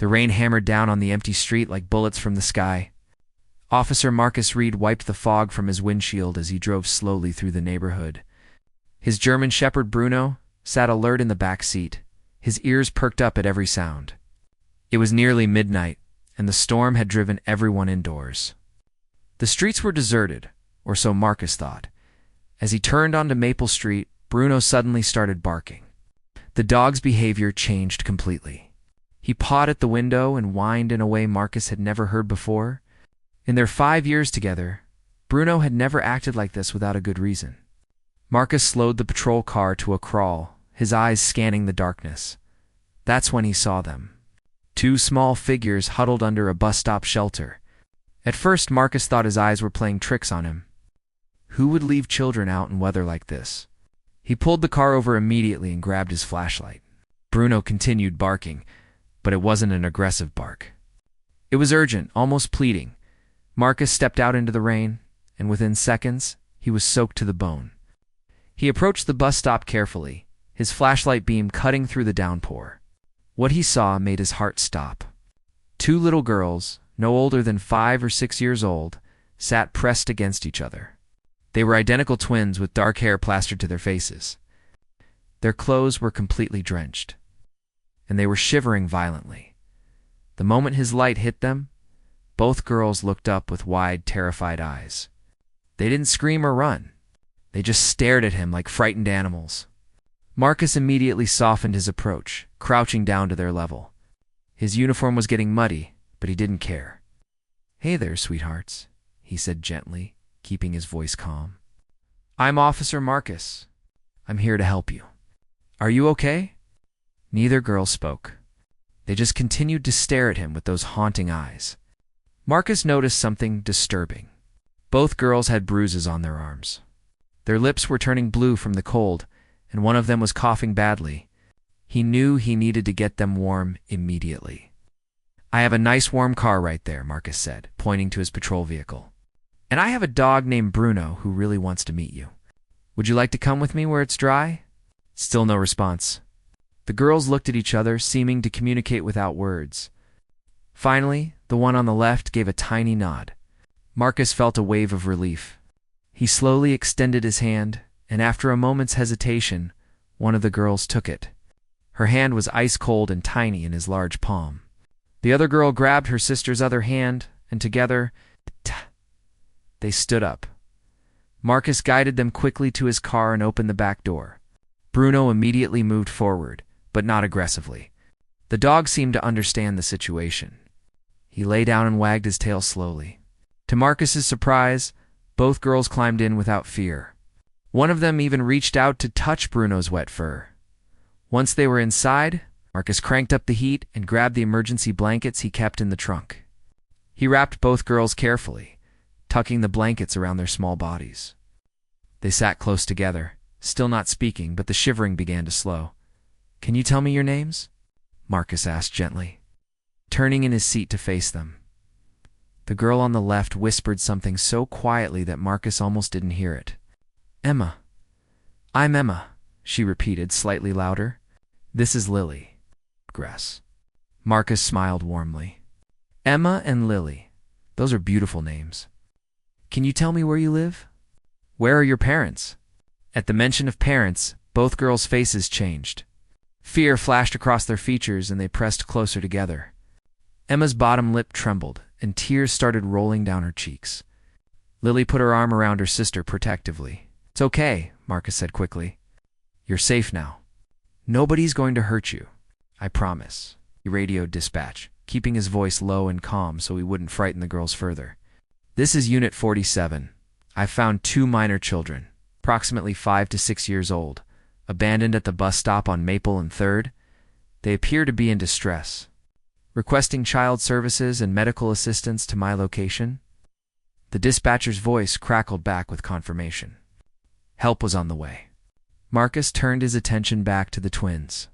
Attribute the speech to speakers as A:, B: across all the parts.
A: The rain hammered down on the empty street like bullets from the sky. Officer Marcus Reed wiped the fog from his windshield as he drove slowly through the neighborhood. His German shepherd Bruno sat alert in the back seat, his ears perked up at every sound. It was nearly midnight, and the storm had driven everyone indoors. The streets were deserted, or so Marcus thought. As he turned onto Maple Street, Bruno suddenly started barking. The dog's behavior changed completely. He pawed at the window and whined in a way Marcus had never heard before. In their 5 years together, Bruno had never acted like this without a good reason. Marcus slowed the patrol car to a crawl, his eyes scanning the darkness. That's when he saw them. 2 small figures huddled under a bus stop shelter. At first, Marcus thought his eyes were playing tricks on him. Who would leave children out in weather like this? He pulled the car over immediately and grabbed his flashlight. Bruno continued barking, but it wasn't an aggressive bark. It was urgent, almost pleading. Marcus stepped out into the rain, and within seconds, he was soaked to the bone. He approached the bus stop carefully, his flashlight beam cutting through the downpour. What he saw made his heart stop. 2 little girls, no older than 5 or 6 years old, sat pressed against each other. They were identical twins with dark hair plastered to their faces. Their clothes were completely drenched, and they were shivering violently. The moment his light hit them, both girls looked up with wide, terrified eyes. They didn't scream or run. They just stared at him like frightened animals. Marcus immediately softened his approach, crouching down to their level. His uniform was getting muddy, but he didn't care. "Hey there, sweethearts," he said gently, keeping his voice calm. "I'm Officer Marcus. I'm here to help you. Are you okay?" Neither girl spoke. They just continued to stare at him with those haunting eyes. Marcus noticed something disturbing. Both girls had bruises on their arms. Their lips were turning blue from the cold, and one of them was coughing badly. He knew he needed to get them warm immediately. "I have a nice warm car right there," Marcus said, pointing to his patrol vehicle. "And I have a dog named Bruno who really wants to meet you. Would you like to come with me where it's dry?" Still no response. The girls looked at each other, seeming to communicate without words. Finally, the one on the left gave a tiny nod. Marcus felt a wave of relief. He slowly extended his hand, and after a moment's hesitation, one of the girls took it. Her hand was ice cold and tiny in his large palm. The other girl grabbed her sister's other hand, and together, they stood up. Marcus guided them quickly to his car and opened the back door. Bruno immediately moved forward, but not aggressively. The dog seemed to understand the situation. He lay down and wagged his tail slowly. To Marcus's surprise, both girls climbed in without fear. One of them even reached out to touch Bruno's wet fur. Once they were inside, Marcus cranked up the heat and grabbed the emergency blankets he kept in the trunk. He wrapped both girls carefully, tucking the blankets around their small bodies. They sat close together, still not speaking, but the shivering began to slow. "Can you tell me your names?" Marcus asked gently, turning in his seat to face them. The girl on the left whispered something so quietly that Marcus almost didn't hear it. "Emma. I'm Emma," she repeated, slightly louder. "This is Lily." Grass. Marcus smiled warmly. "Emma and Lily. Those are beautiful names. Can you tell me where you live? Where are your parents?" At the mention of parents, both girls' faces changed. Fear flashed across their features and they pressed closer together. Emma's bottom lip trembled, and tears started rolling down her cheeks. Lily put her arm around her sister protectively. "It's okay," Marcus said quickly. "You're safe now. Nobody's going to hurt you. I promise." He radioed dispatch, keeping his voice low and calm so he wouldn't frighten the girls further. "This is Unit 47. I found 2 minor children, approximately 5 to 6 years old, abandoned at the bus stop on Maple and 3rd. They appear to be in distress. Requesting child services and medical assistance to my location." The dispatcher's voice crackled back with confirmation. Help was on the way. Marcus turned his attention back to the twins.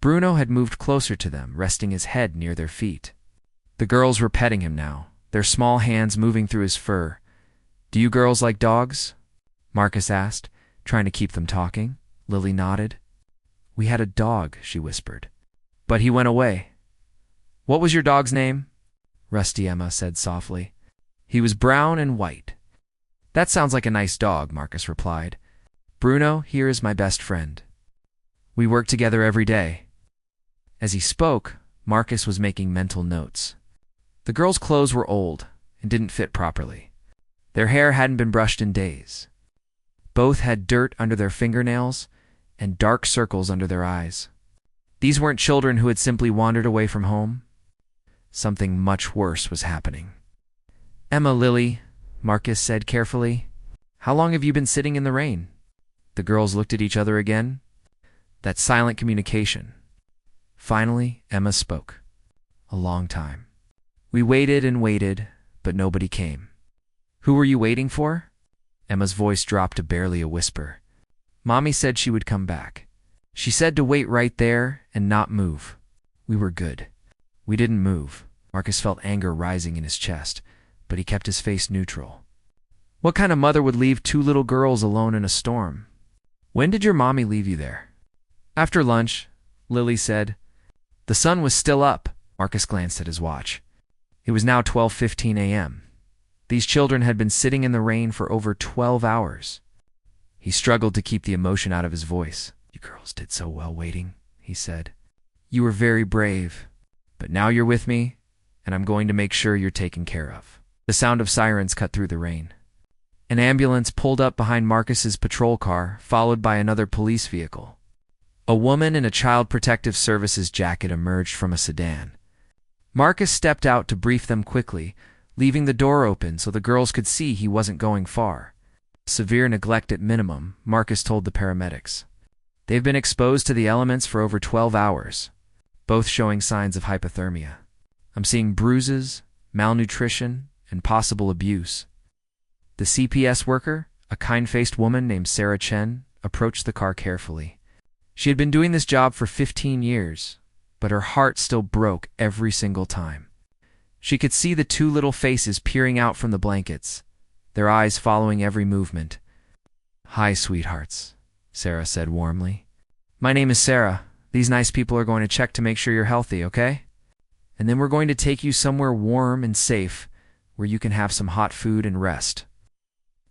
A: Bruno had moved closer to them, resting his head near their feet. The girls were petting him now, their small hands moving through his fur. "Do you girls like dogs?" Marcus asked, trying to keep them talking. Lily nodded. "We had a dog," she whispered. "But he went away." What was your dog's name? Rusty Emma said softly. He was brown and white. That sounds like a nice dog, Marcus replied. Bruno here is my best friend. We work together every day. As he spoke, Marcus was making mental notes. The girls' clothes were old and didn't fit properly. Their hair hadn't been brushed in days. Both had dirt under their fingernails and dark circles under their eyes. These weren't children who had simply wandered away from home. Something much worse was happening. Emma, Lily, Marcus said carefully, how long have you been sitting in the rain? The girls looked at each other again. That silent communication. Finally, Emma spoke. A long time. We waited and waited, but nobody came. Who were you waiting for? Emma's voice dropped to barely a whisper. Mommy said she would come back. She said to wait right there and not move. We were good. We didn't move. Marcus felt anger rising in his chest, but he kept his face neutral. What kind of mother would leave two little girls alone in a storm? When did your mommy leave you there? After lunch, Lily said. The sun was still up. Marcus glanced at his watch. It was now 12:15 a.m. These children had been sitting in the rain for over 12 hours. He struggled to keep the emotion out of his voice. You girls did so well waiting, he said. You were very brave, but now you're with me, and I'm going to make sure you're taken care of. The sound of sirens cut through the rain. An ambulance pulled up behind Marcus's patrol car, followed by another police vehicle. A woman in a Child Protective Services jacket emerged from a sedan. Marcus stepped out to brief them quickly, leaving the door open so the girls could see he wasn't going far. Severe neglect at minimum, Marcus told the paramedics. They've been exposed to the elements for over 12 hours, both showing signs of hypothermia. I'm seeing bruises, malnutrition, and possible abuse. The CPS worker, a kind-faced woman named Sarah Chen, approached the car carefully. She had been doing this job for 15 years, but her heart still broke every single time. She could see the two little faces peering out from the blankets, their eyes following every movement. Hi, sweethearts, Sarah said warmly. My name is Sarah. These nice people are going to check to make sure you're healthy, okay? And then we're going to take you somewhere warm and safe where you can have some hot food and rest.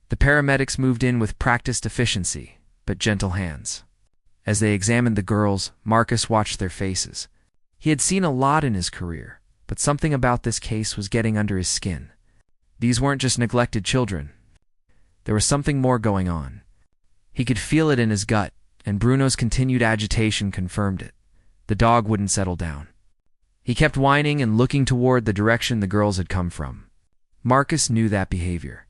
A: The paramedics moved in with practiced efficiency, but gentle hands. As they examined the girls, Marcus watched their faces. He had seen a lot in his career, but something about this case was getting under his skin. These weren't just neglected children. There was something more going on. He could feel it in his gut, and Bruno's continued agitation confirmed it. The dog wouldn't settle down. He kept whining and looking toward the direction the girls had come from. Marcus knew that behavior.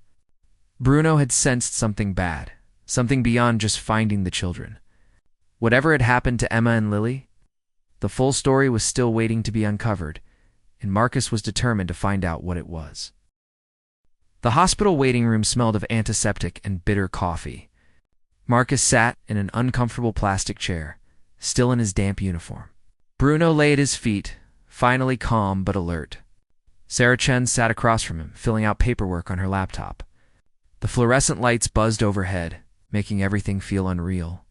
A: Bruno had sensed something bad, something beyond just finding the children. Whatever had happened to Emma and Lily, the full story was still waiting to be uncovered, and Marcus was determined to find out what it was. The hospital waiting room smelled of antiseptic and bitter coffee. Marcus sat in an uncomfortable plastic chair, still in his damp uniform. Bruno lay at his feet, finally calm but alert. Sarah Chen sat across from him, filling out paperwork on her laptop. The fluorescent lights buzzed overhead, making everything feel unreal.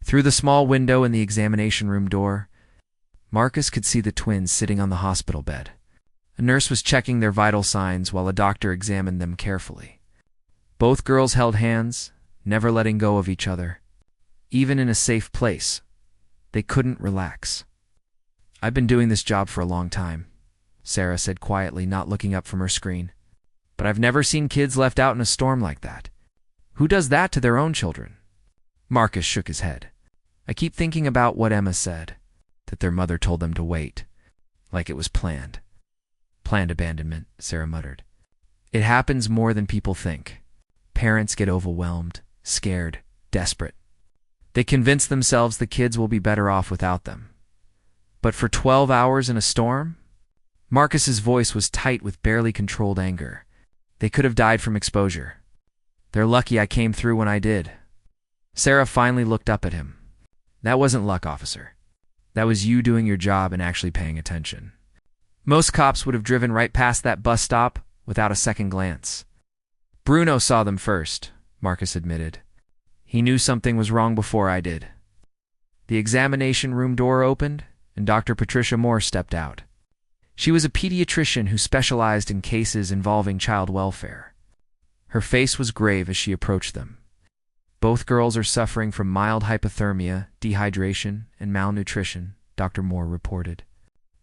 A: Through the small window in the examination room door, Marcus could see the twins sitting on the hospital bed. A nurse was checking their vital signs while a doctor examined them carefully. Both girls held hands, never letting go of each other. Even in a safe place, they couldn't relax. I've been doing this job for a long time, Sarah said quietly, not looking up from her screen. But I've never seen kids left out in a storm like that. Who does that to their own children? Marcus shook his head. I keep thinking about what Emma said, that their mother told them to wait, like it was planned. Planned abandonment, Sarah muttered. It happens more than people think. Parents get overwhelmed, scared, desperate. They convince themselves the kids will be better off without them. But for 12 hours in a storm? Marcus's voice was tight with barely controlled anger. They could have died from exposure. They're lucky I came through when I did. Sarah finally looked up at him. That wasn't luck, officer. That was you doing your job and actually paying attention. Most cops would have driven right past that bus stop without a second glance. Bruno saw them first, Marcus admitted. He knew something was wrong before I did. The examination room door opened, and Dr. Patricia Moore stepped out. She was a pediatrician who specialized in cases involving child welfare. Her face was grave as she approached them. Both girls are suffering from mild hypothermia, dehydration, and malnutrition, Dr. Moore reported.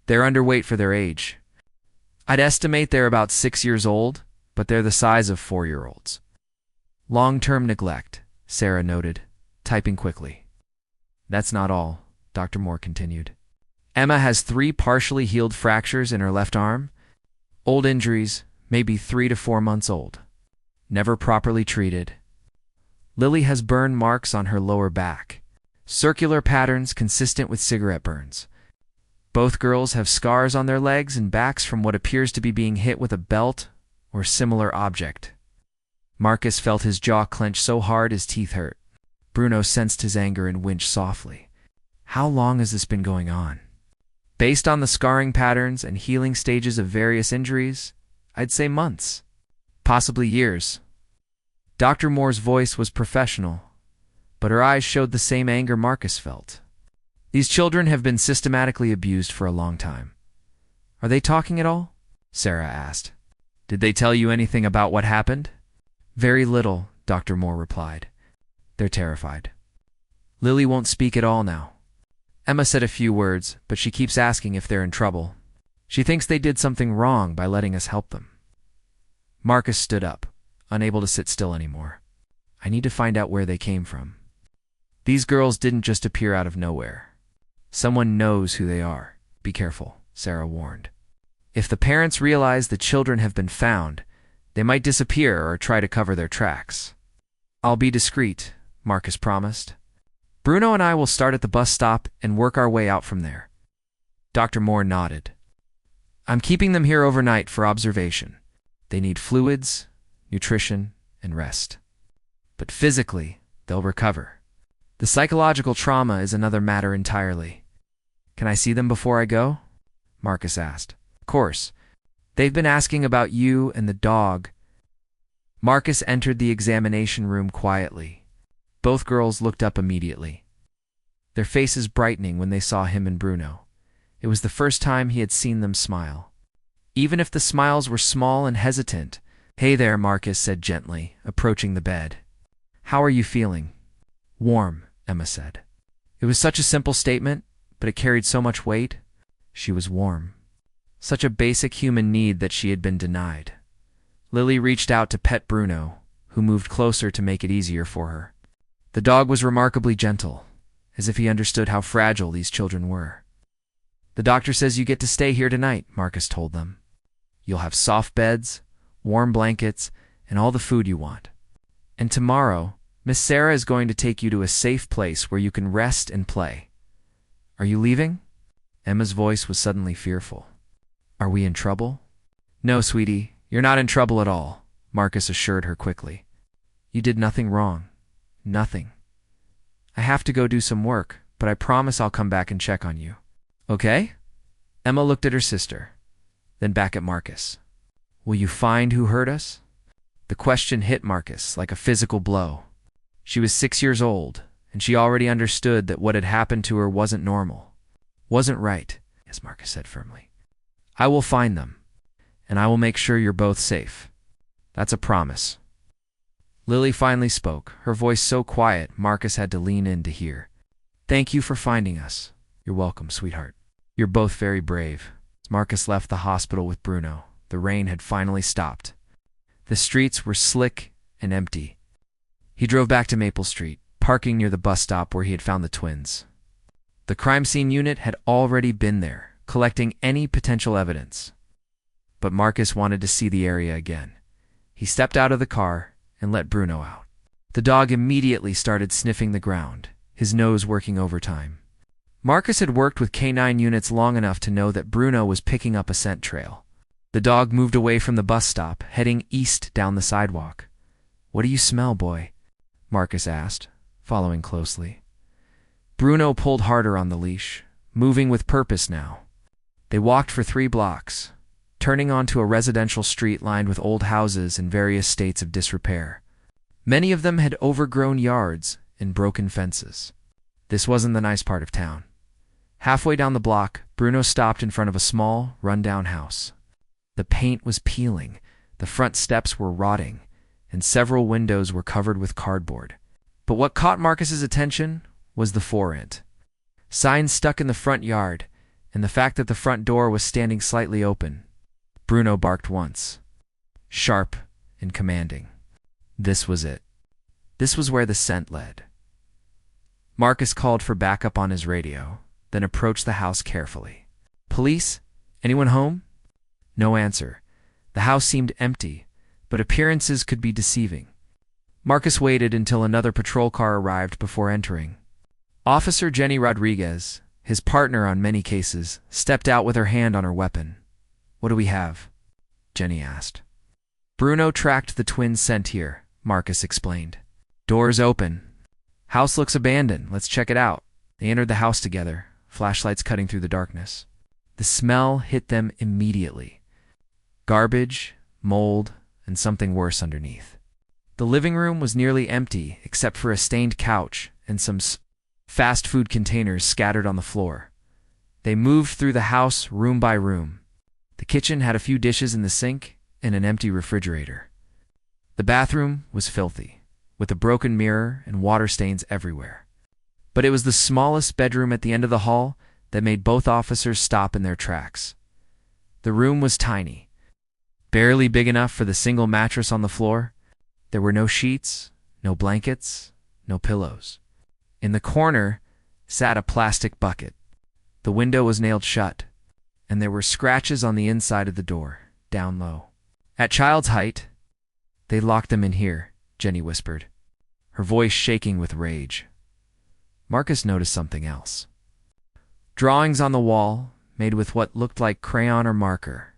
A: They're underweight for their age. I'd estimate they're about 6 years old, but they're the size of 4-year-olds. Long-term neglect, Sarah noted, typing quickly. That's not all, Dr. Moore continued. Emma has 3 partially healed fractures in her left arm. Old injuries, maybe 3 to 4 months old. Never properly treated. Lily has burn marks on her lower back. Circular patterns consistent with cigarette burns. Both girls have scars on their legs and backs from what appears to be being hit with a belt or similar object. Marcus felt his jaw clench so hard his teeth hurt. Bruno sensed his anger and winced softly. How long has this been going on? Based on the scarring patterns and healing stages of various injuries, I'd say months. Possibly years. Dr. Moore's voice was professional, but her eyes showed the same anger Marcus felt. These children have been systematically abused for a long time. Are they talking at all? Sarah asked. Did they tell you anything about what happened? Very little, Dr. Moore replied. They're terrified. Lily won't speak at all now. Emma said a few words, but she keeps asking if they're in trouble. She thinks they did something wrong by letting us help them. Marcus stood up, unable to sit still anymore. I need to find out where they came from. These girls didn't just appear out of nowhere. Someone knows who they are. Be careful, Sarah warned. If the parents realize the children have been found, they might disappear or try to cover their tracks. I'll be discreet, Marcus promised. Bruno and I will start at the bus stop and work our way out from there. Dr. Moore nodded. I'm keeping them here overnight for observation. They need fluids, nutrition, and rest. But physically, they'll recover. The psychological trauma is another matter entirely. Can I see them before I go? Marcus asked. Of course. They've been asking about you and the dog. Marcus entered the examination room quietly. Both girls looked up immediately, their faces brightening when they saw him and Bruno. It was the first time he had seen them smile. Even if the smiles were small and hesitant. Hey there, Marcus said gently, approaching the bed. How are you feeling? Warm, Emma said. It was such a simple statement, but it carried so much weight. She was warm. Such a basic human need that she had been denied. Lily reached out to pet Bruno, who moved closer to make it easier for her. The dog was remarkably gentle, as if he understood how fragile these children were. The doctor says you get to stay here tonight, Marcus told them. You'll have soft beds, warm blankets, and all the food you want. And tomorrow, Miss Sarah is going to take you to a safe place where you can rest and play. Are you leaving? Emma's voice was suddenly fearful. Are we in trouble? No, sweetie, you're not in trouble at all, Marcus assured her quickly. You did nothing wrong. Nothing. I have to go do some work, but I promise I'll come back and check on you. Okay? Emma looked at her sister, then back at Marcus. Will you find who hurt us? The question hit Marcus like a physical blow. She was 6 years old, and she already understood that what had happened to her wasn't normal. Wasn't right, as Marcus said firmly. I will find them, and I will make sure you're both safe. That's a promise. Lily finally spoke, her voice so quiet Marcus had to lean in to hear. Thank you for finding us. You're welcome, sweetheart. You're both very brave. Marcus left the hospital with Bruno. The rain had finally stopped. The streets were slick and empty. He drove back to Maple Street, parking near the bus stop where he had found the twins. The crime scene unit had already been there, collecting any potential evidence. But Marcus wanted to see the area again. He stepped out of the car and let Bruno out. The dog immediately started sniffing the ground, his nose working overtime. Marcus had worked with Canine units long enough to know that Bruno was picking up a scent trail. The dog moved away from the bus stop, heading east down the sidewalk. What do you smell, boy? Marcus asked, following closely. Bruno pulled harder on the leash, moving with purpose now. They walked for 3 blocks, turning onto a residential street lined with old houses in various states of disrepair. Many of them had overgrown yards and broken fences. This wasn't the nice part of town. Halfway down the block, Bruno stopped in front of a small, run-down house. The paint was peeling, the front steps were rotting, and several windows were covered with cardboard. But what caught Marcus's attention was the for-rent. Signs stuck in the front yard, and the fact that the front door was standing slightly open. Bruno barked once, sharp and commanding. This was it. This was where the scent led. Marcus called for backup on his radio, then approached the house carefully. "Police? Anyone home?" No answer. The house seemed empty, but appearances could be deceiving. Marcus waited until another patrol car arrived before entering. Officer Jenny Rodriguez, his partner on many cases, stepped out with her hand on her weapon. "What do we have?" Jenny asked. "Bruno tracked the twins sent here," Marcus explained. "Doors open. House looks abandoned. Let's check it out." They entered the house together, flashlights cutting through the darkness. The smell hit them immediately. Garbage, mold, and something worse underneath. The living room was nearly empty except for a stained couch and some fast food containers scattered on the floor. They moved through the house room by room. The kitchen had a few dishes in the sink and an empty refrigerator. The bathroom was filthy, with a broken mirror and water stains everywhere. But it was the smallest bedroom at the end of the hall that made both officers stop in their tracks. The room was tiny, barely big enough for the single mattress on the floor. There were no sheets, no blankets, no pillows. In the corner sat a plastic bucket. The window was nailed shut, and there were scratches on the inside of the door, down low. "At child's height, they locked them in here," Jenny whispered, her voice shaking with rage. Marcus noticed something else. Drawings on the wall, made with what looked like crayon or marker.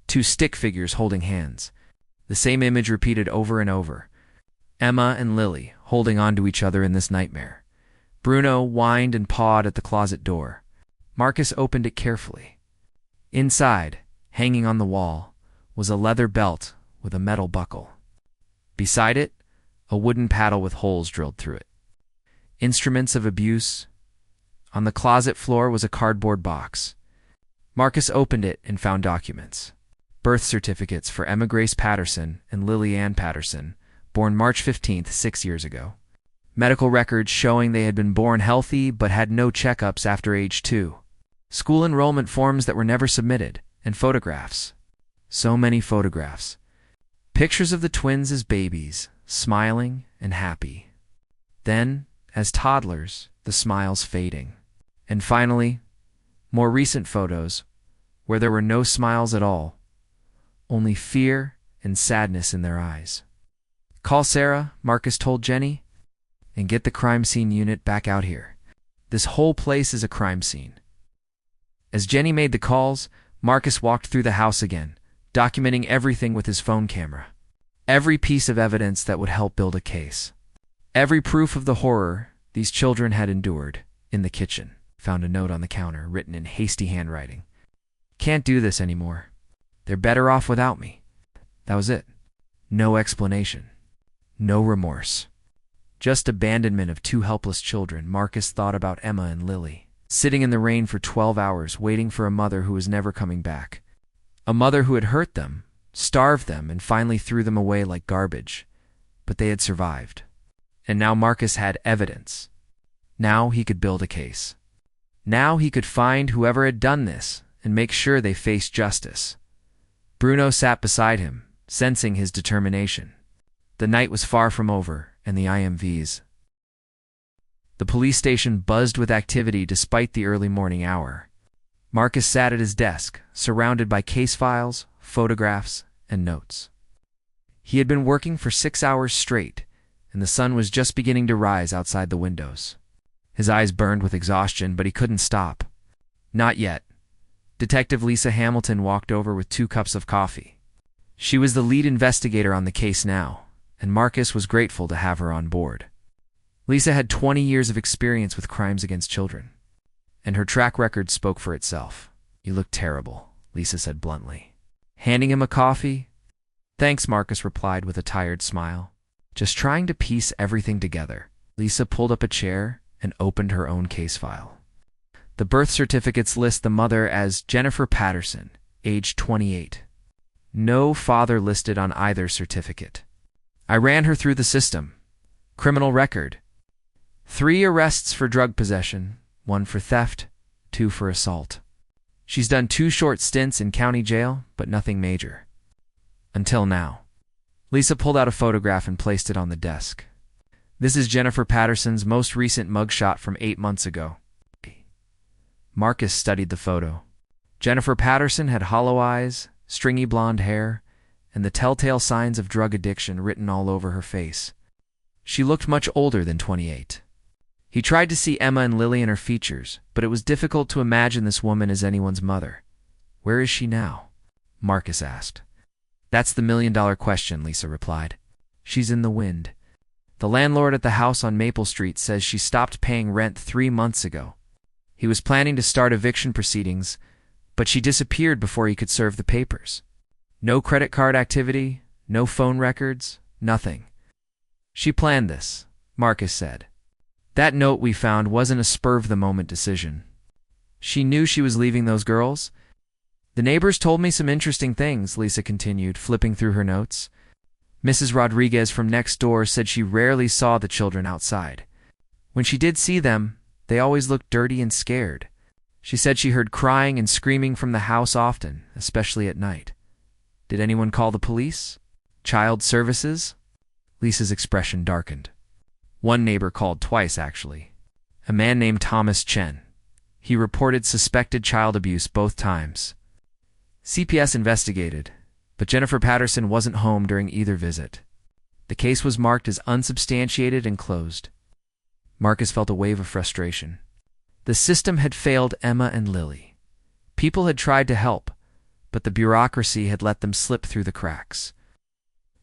A: Two stick figures holding hands. The same image repeated over and over. Emma and Lily holding on to each other in this nightmare. Bruno whined and pawed at the closet door. Marcus opened it carefully. Inside, hanging on the wall, was a leather belt with a metal buckle. Beside it, a wooden paddle with holes drilled through it. Instruments of abuse. On the closet floor was a cardboard box. Marcus opened it and found documents. Birth certificates for Emma Grace Patterson and Lily Ann Patterson, born March 15th, 6 years ago. Medical records showing they had been born healthy but had no checkups after age 2. School enrollment forms that were never submitted, and photographs. So many photographs. Pictures of the twins as babies, smiling and happy. Then, as toddlers, the smiles fading. And finally, more recent photos, where there were no smiles at all, only fear and sadness in their eyes. "Call Sarah," Marcus told Jenny, "and get the crime scene unit back out here. This whole place is a crime scene." As Jenny made the calls, Marcus walked through the house again, documenting everything with his phone camera. Every piece of evidence that would help build a case. Every proof of the horror these children had endured. In the kitchen, found a note on the counter written in hasty handwriting. "Can't do this anymore. They're better off without me." That was it. No explanation. No remorse. Just abandonment of two helpless children. Marcus thought about Emma and Lily, sitting in the rain for 12 hours waiting for a mother who was never coming back. A mother who had hurt them, starved them, and finally threw them away like garbage. But they had survived. And now Marcus had evidence. Now he could build a case. Now he could find whoever had done this and make sure they faced justice. Bruno sat beside him, sensing his determination. The night was far from over, and the IMVs. The police station buzzed with activity despite the early morning hour. Marcus sat at his desk, surrounded by case files, photographs, and notes. He had been working for 6 hours straight, and the sun was just beginning to rise outside the windows. His eyes burned with exhaustion, but he couldn't stop. Not yet. Detective Lisa Hamilton walked over with 2 cups of coffee. She was the lead investigator on the case now, and Marcus was grateful to have her on board. Lisa had 20 years of experience with crimes against children, and her track record spoke for itself. "You look terrible," Lisa said bluntly. Handing him a coffee, "Thanks," Marcus replied with a tired smile. Just trying to piece everything together. Lisa pulled up a chair and opened her own case file. The birth certificates list the mother as Jennifer Patterson, age 28. No father listed on either certificate. I ran her through the system. Criminal record: 3 arrests for drug possession, 1 for theft, 2 for assault. She's done 2 short stints in county jail, but nothing major. Until now. Lisa pulled out a photograph and placed it on the desk. This is Jennifer Patterson's most recent mugshot from 8 months ago. Marcus studied the photo. Jennifer Patterson had hollow eyes, stringy blonde hair, and the telltale signs of drug addiction written all over her face. She looked much older than 28. He tried to see Emma and Lily in her features, but it was difficult to imagine this woman as anyone's mother. Where is she now? Marcus asked. That's the million-dollar question, Lisa replied. She's in the wind. The landlord at the house on Maple Street says she stopped paying rent 3 months ago. He was planning to start eviction proceedings, but she disappeared before he could serve the papers. No credit card activity, no phone records, nothing. She planned this, Marcus said. That note we found wasn't a spur-of-the-moment decision. She knew she was leaving those girls. The neighbors told me some interesting things, Lisa continued, flipping through her notes. Mrs. Rodriguez from next door said she rarely saw the children outside. When she did see them, they always looked dirty and scared. She said she heard crying and screaming from the house often, especially at night. Did anyone call the police? Child services? Lisa's expression darkened. One neighbor called twice, actually. A man named Thomas Chen. He reported suspected child abuse both times. CPS investigated, but Jennifer Patterson wasn't home during either visit. The case was marked as unsubstantiated and closed. Marcus felt a wave of frustration. The system had failed Emma and Lily. People had tried to help, but the bureaucracy had let them slip through the cracks.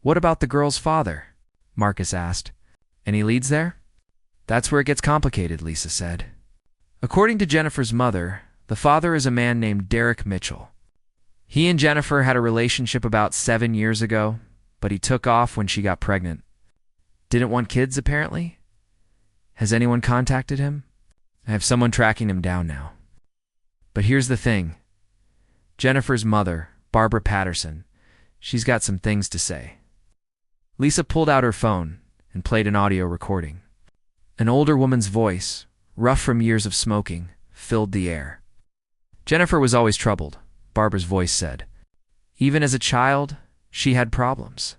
A: What about the girl's father? Marcus asked. Any leads there? That's where it gets complicated, Lisa said. According to Jennifer's mother, the father is a man named Derek Mitchell. He and Jennifer had a relationship about 7 years ago, but he took off when she got pregnant. Didn't want kids, apparently? Has anyone contacted him? I have someone tracking him down now. But here's the thing. Jennifer's mother, Barbara Patterson, she's got some things to say. Lisa pulled out her phone and played an audio recording. An older woman's voice, rough from years of smoking, filled the air. Jennifer was always troubled, Barbara's voice said. Even as a child, she had problems.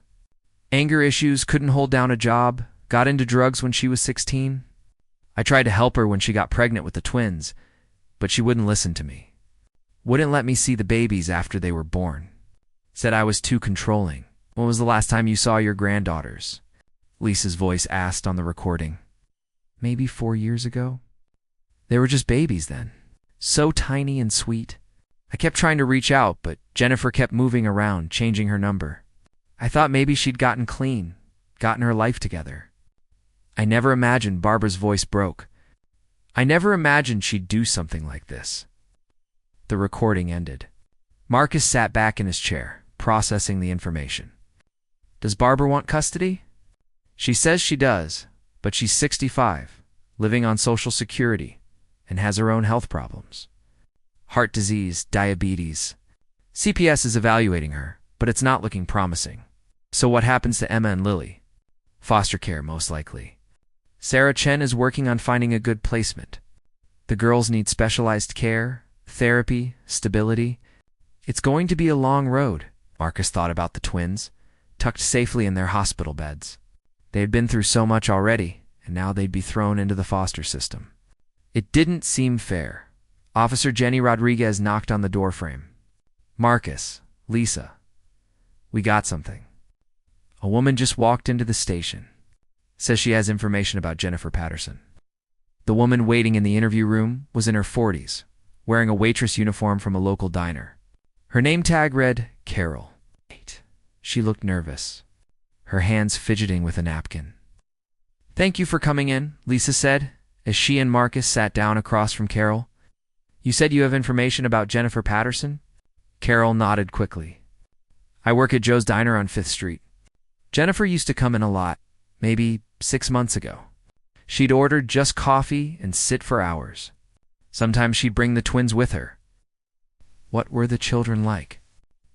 A: Anger issues, couldn't hold down a job, got into drugs when she was 16. I tried to help her when she got pregnant with the twins, but she wouldn't listen to me. Wouldn't let me see the babies after they were born. Said I was too controlling. When was the last time you saw your granddaughters? Lisa's voice asked on the recording. Maybe 4 years ago. They were just babies then. So tiny and sweet. I kept trying to reach out, but Jennifer kept moving around, changing her number. I thought maybe she'd gotten clean, gotten her life together. I never imagined Barbara's voice broke. I never imagined she'd do something like this. The recording ended. Marcus sat back in his chair, processing the information. Does Barbara want custody? She says she does, but she's 65, living on Social Security, and has her own health problems. Heart disease, diabetes. CPS is evaluating her, but it's not looking promising. So what happens to Emma and Lily? Foster care, most likely. Sarah Chen is working on finding a good placement. The girls need specialized care, therapy, stability. It's going to be a long road, Marcus thought about the twins, tucked safely in their hospital beds. They had been through so much already, and now they'd be thrown into the foster system. It didn't seem fair. Officer Jenny Rodriguez knocked on the doorframe. Marcus, Lisa, we got something. A woman just walked into the station. Says she has information about Jennifer Patterson. The woman waiting in the interview room was in her 40s, wearing a waitress uniform from a local diner. Her name tag read Carol. She looked nervous, her hands fidgeting with a napkin. Thank you for coming in, Lisa said, as she and Marcus sat down across from Carol. You said you have information about Jennifer Patterson? Carol nodded quickly. I work at Joe's Diner on 5th Street. Jennifer used to come in a lot, maybe 6 months ago. She'd order just coffee and sit for hours. Sometimes she'd bring the twins with her. What were the children like?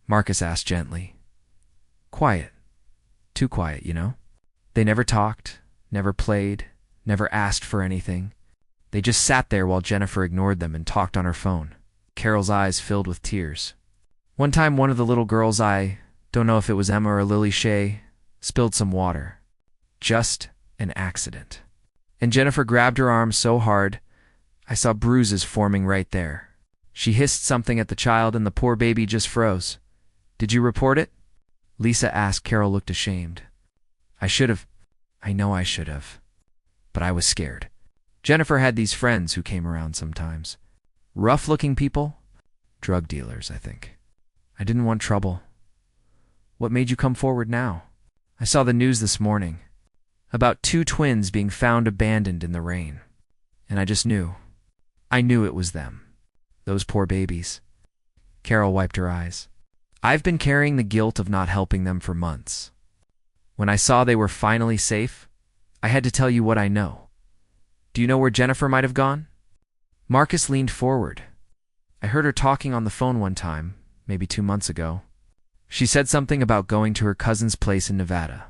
A: Marcus asked gently. Quiet. Too quiet, you know? They never talked, never played, never asked for anything. They just sat there while Jennifer ignored them and talked on her phone. Carol's eyes filled with tears. One time one of the little girls, I don't know if it was Emma or Lily Shea, spilled some water. Just an accident. And Jennifer grabbed her arm so hard, I saw bruises forming right there. She hissed something at the child and the poor baby just froze. Did you report it? Lisa asked. Carol looked ashamed. I should have. I know I should have. But I was scared. Jennifer had these friends who came around sometimes. Rough-looking people? Drug dealers, I think. I didn't want trouble. What made you come forward now? I saw the news this morning about 2 twins being found abandoned in the rain. And I just knew. I knew it was them. Those poor babies. Carol wiped her eyes. I've been carrying the guilt of not helping them for months. When I saw they were finally safe, I had to tell you what I know. Do you know where Jennifer might have gone? Marcus leaned forward. I heard her talking on the phone one time, maybe 2 months ago. She said something about going to her cousin's place in Nevada.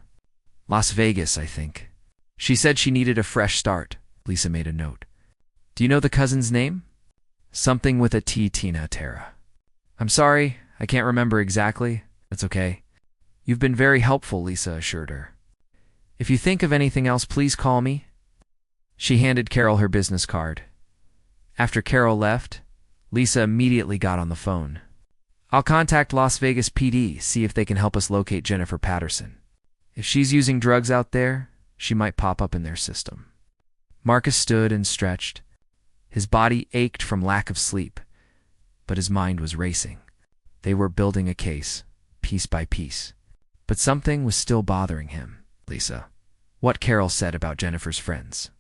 A: Las Vegas, I think. She said she needed a fresh start. Lisa made a note. Do you know the cousin's name? Something with a T. Tina Tara. I'm sorry, I can't remember exactly. That's okay. You've been very helpful, Lisa assured her. If you think of anything else, please call me. She handed Carol her business card. After Carol left, Lisa immediately got on the phone. I'll contact Las Vegas PD, see if they can help us locate Jennifer Patterson. If she's using drugs out there, she might pop up in their system. Marcus stood and stretched. His body ached from lack of sleep, but his mind was racing. They were building a case, piece by piece. But something was still bothering him. Lisa. What Carol said about Jennifer's friends.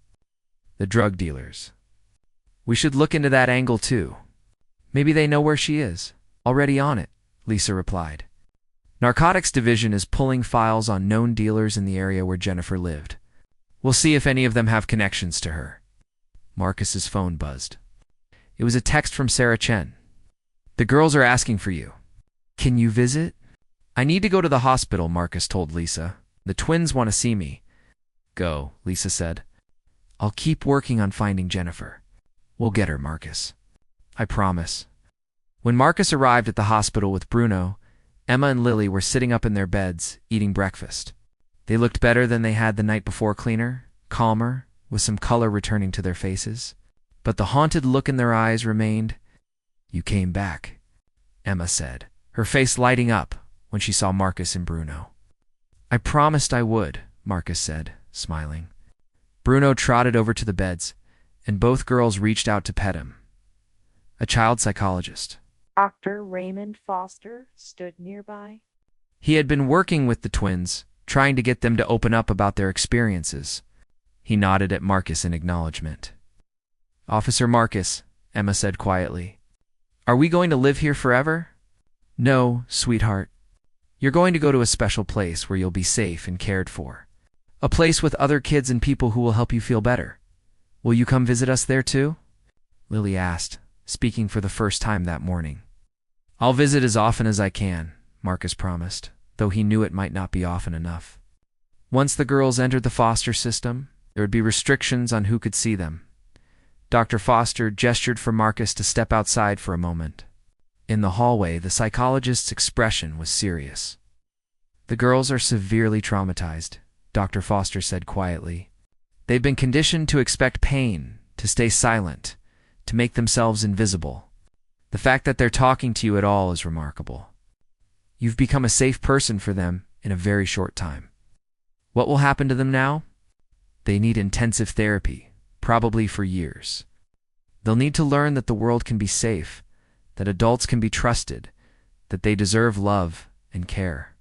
A: The drug dealers. We should look into that angle too. Maybe they know where she is. Already on it, Lisa replied. Narcotics Division is pulling files on known dealers in the area where Jennifer lived. We'll see if any of them have connections to her. Marcus's phone buzzed. It was a text from Sarah Chen. The girls are asking for you. Can you visit? I need to go to the hospital, Marcus told Lisa. The twins want to see me. Go, Lisa said. I'll keep working on finding Jennifer. We'll get her, Marcus. I promise. When Marcus arrived at the hospital with Bruno, Emma and Lily were sitting up in their beds, eating breakfast. They looked better than they had the night before, cleaner, calmer, with some color returning to their faces. But the haunted look in their eyes remained. You came back, Emma said, her face lighting up when she saw Marcus and Bruno. I promised I would, Marcus said, smiling. Bruno trotted over to the beds, and both girls reached out to pet him. A child psychologist.
B: Dr. Raymond Foster stood nearby.
A: He had been working with the twins, trying to get them to open up about their experiences. He nodded at Marcus in acknowledgement. Officer Marcus, Emma said quietly. Are we going to live here forever? No, sweetheart. You're going to go to a special place where you'll be safe and cared for. A place with other kids and people who will help you feel better. Will you come visit us there too? Lily asked, speaking for the first time that morning. I'll visit as often as I can, Marcus promised, though he knew it might not be often enough. Once the girls entered the foster system, there would be restrictions on who could see them. Dr. Foster gestured for Marcus to step outside for a moment. In the hallway, the psychologist's expression was serious. The girls are severely traumatized, Dr. Foster said quietly. They've been conditioned to expect pain, to stay silent, to make themselves invisible. The fact that they're talking to you at all is remarkable. You've become a safe person for them in a very short time. What will happen to them now? They need intensive therapy, probably for years. They'll need to learn that the world can be safe, that adults can be trusted, that they deserve love and care.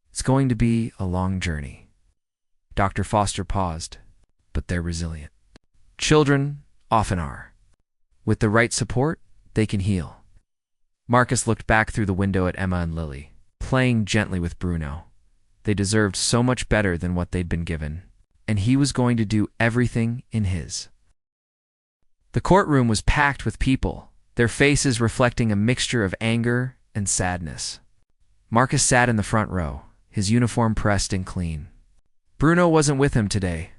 A: It's going to be a long journey. Dr. Foster paused, but they're resilient. Children often are. With the right support, they can heal. Marcus looked back through the window at Emma and Lily, playing gently with Bruno. They deserved so much better than what they'd been given, and he was going to do everything in his The courtroom was packed with people, their faces reflecting a mixture of anger and sadness. Marcus sat in the front row, his uniform pressed and clean. Bruno wasn't with him today.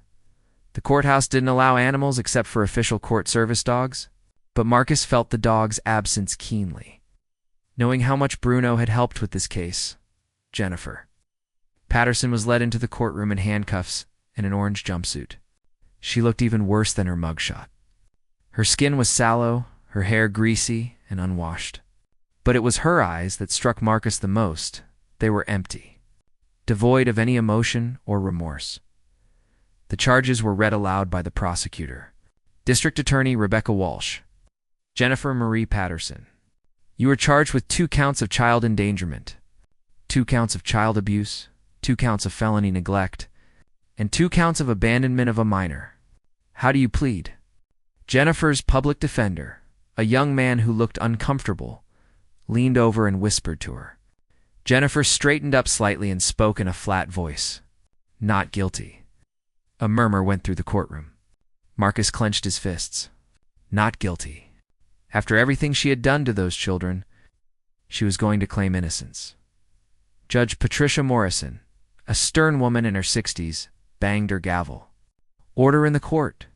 A: The courthouse didn't allow animals except for official court service dogs, but Marcus felt the dog's absence keenly, knowing how much Bruno had helped with this case. Jennifer Patterson was led into the courtroom in handcuffs and an orange jumpsuit. She looked even worse than her mugshot. Her skin was sallow, her hair greasy and unwashed. But it was her eyes that struck Marcus the most. They were empty, devoid of any emotion or remorse. The charges were read aloud by the prosecutor. District Attorney Rebecca Walsh. Jennifer Marie Patterson, you were charged with 2 counts of child endangerment, 2 counts of child abuse, 2 counts of felony neglect, and 2 counts of abandonment of a minor. How do you plead? Jennifer's public defender, a young man who looked uncomfortable, leaned over and whispered to her. Jennifer straightened up slightly and spoke in a flat voice. Not guilty. A murmur went through the courtroom. Marcus clenched his fists. Not guilty. After everything she had done to those children, she was going to claim innocence. Judge Patricia Morrison, a stern woman in her 60s, banged her gavel. Order in the court.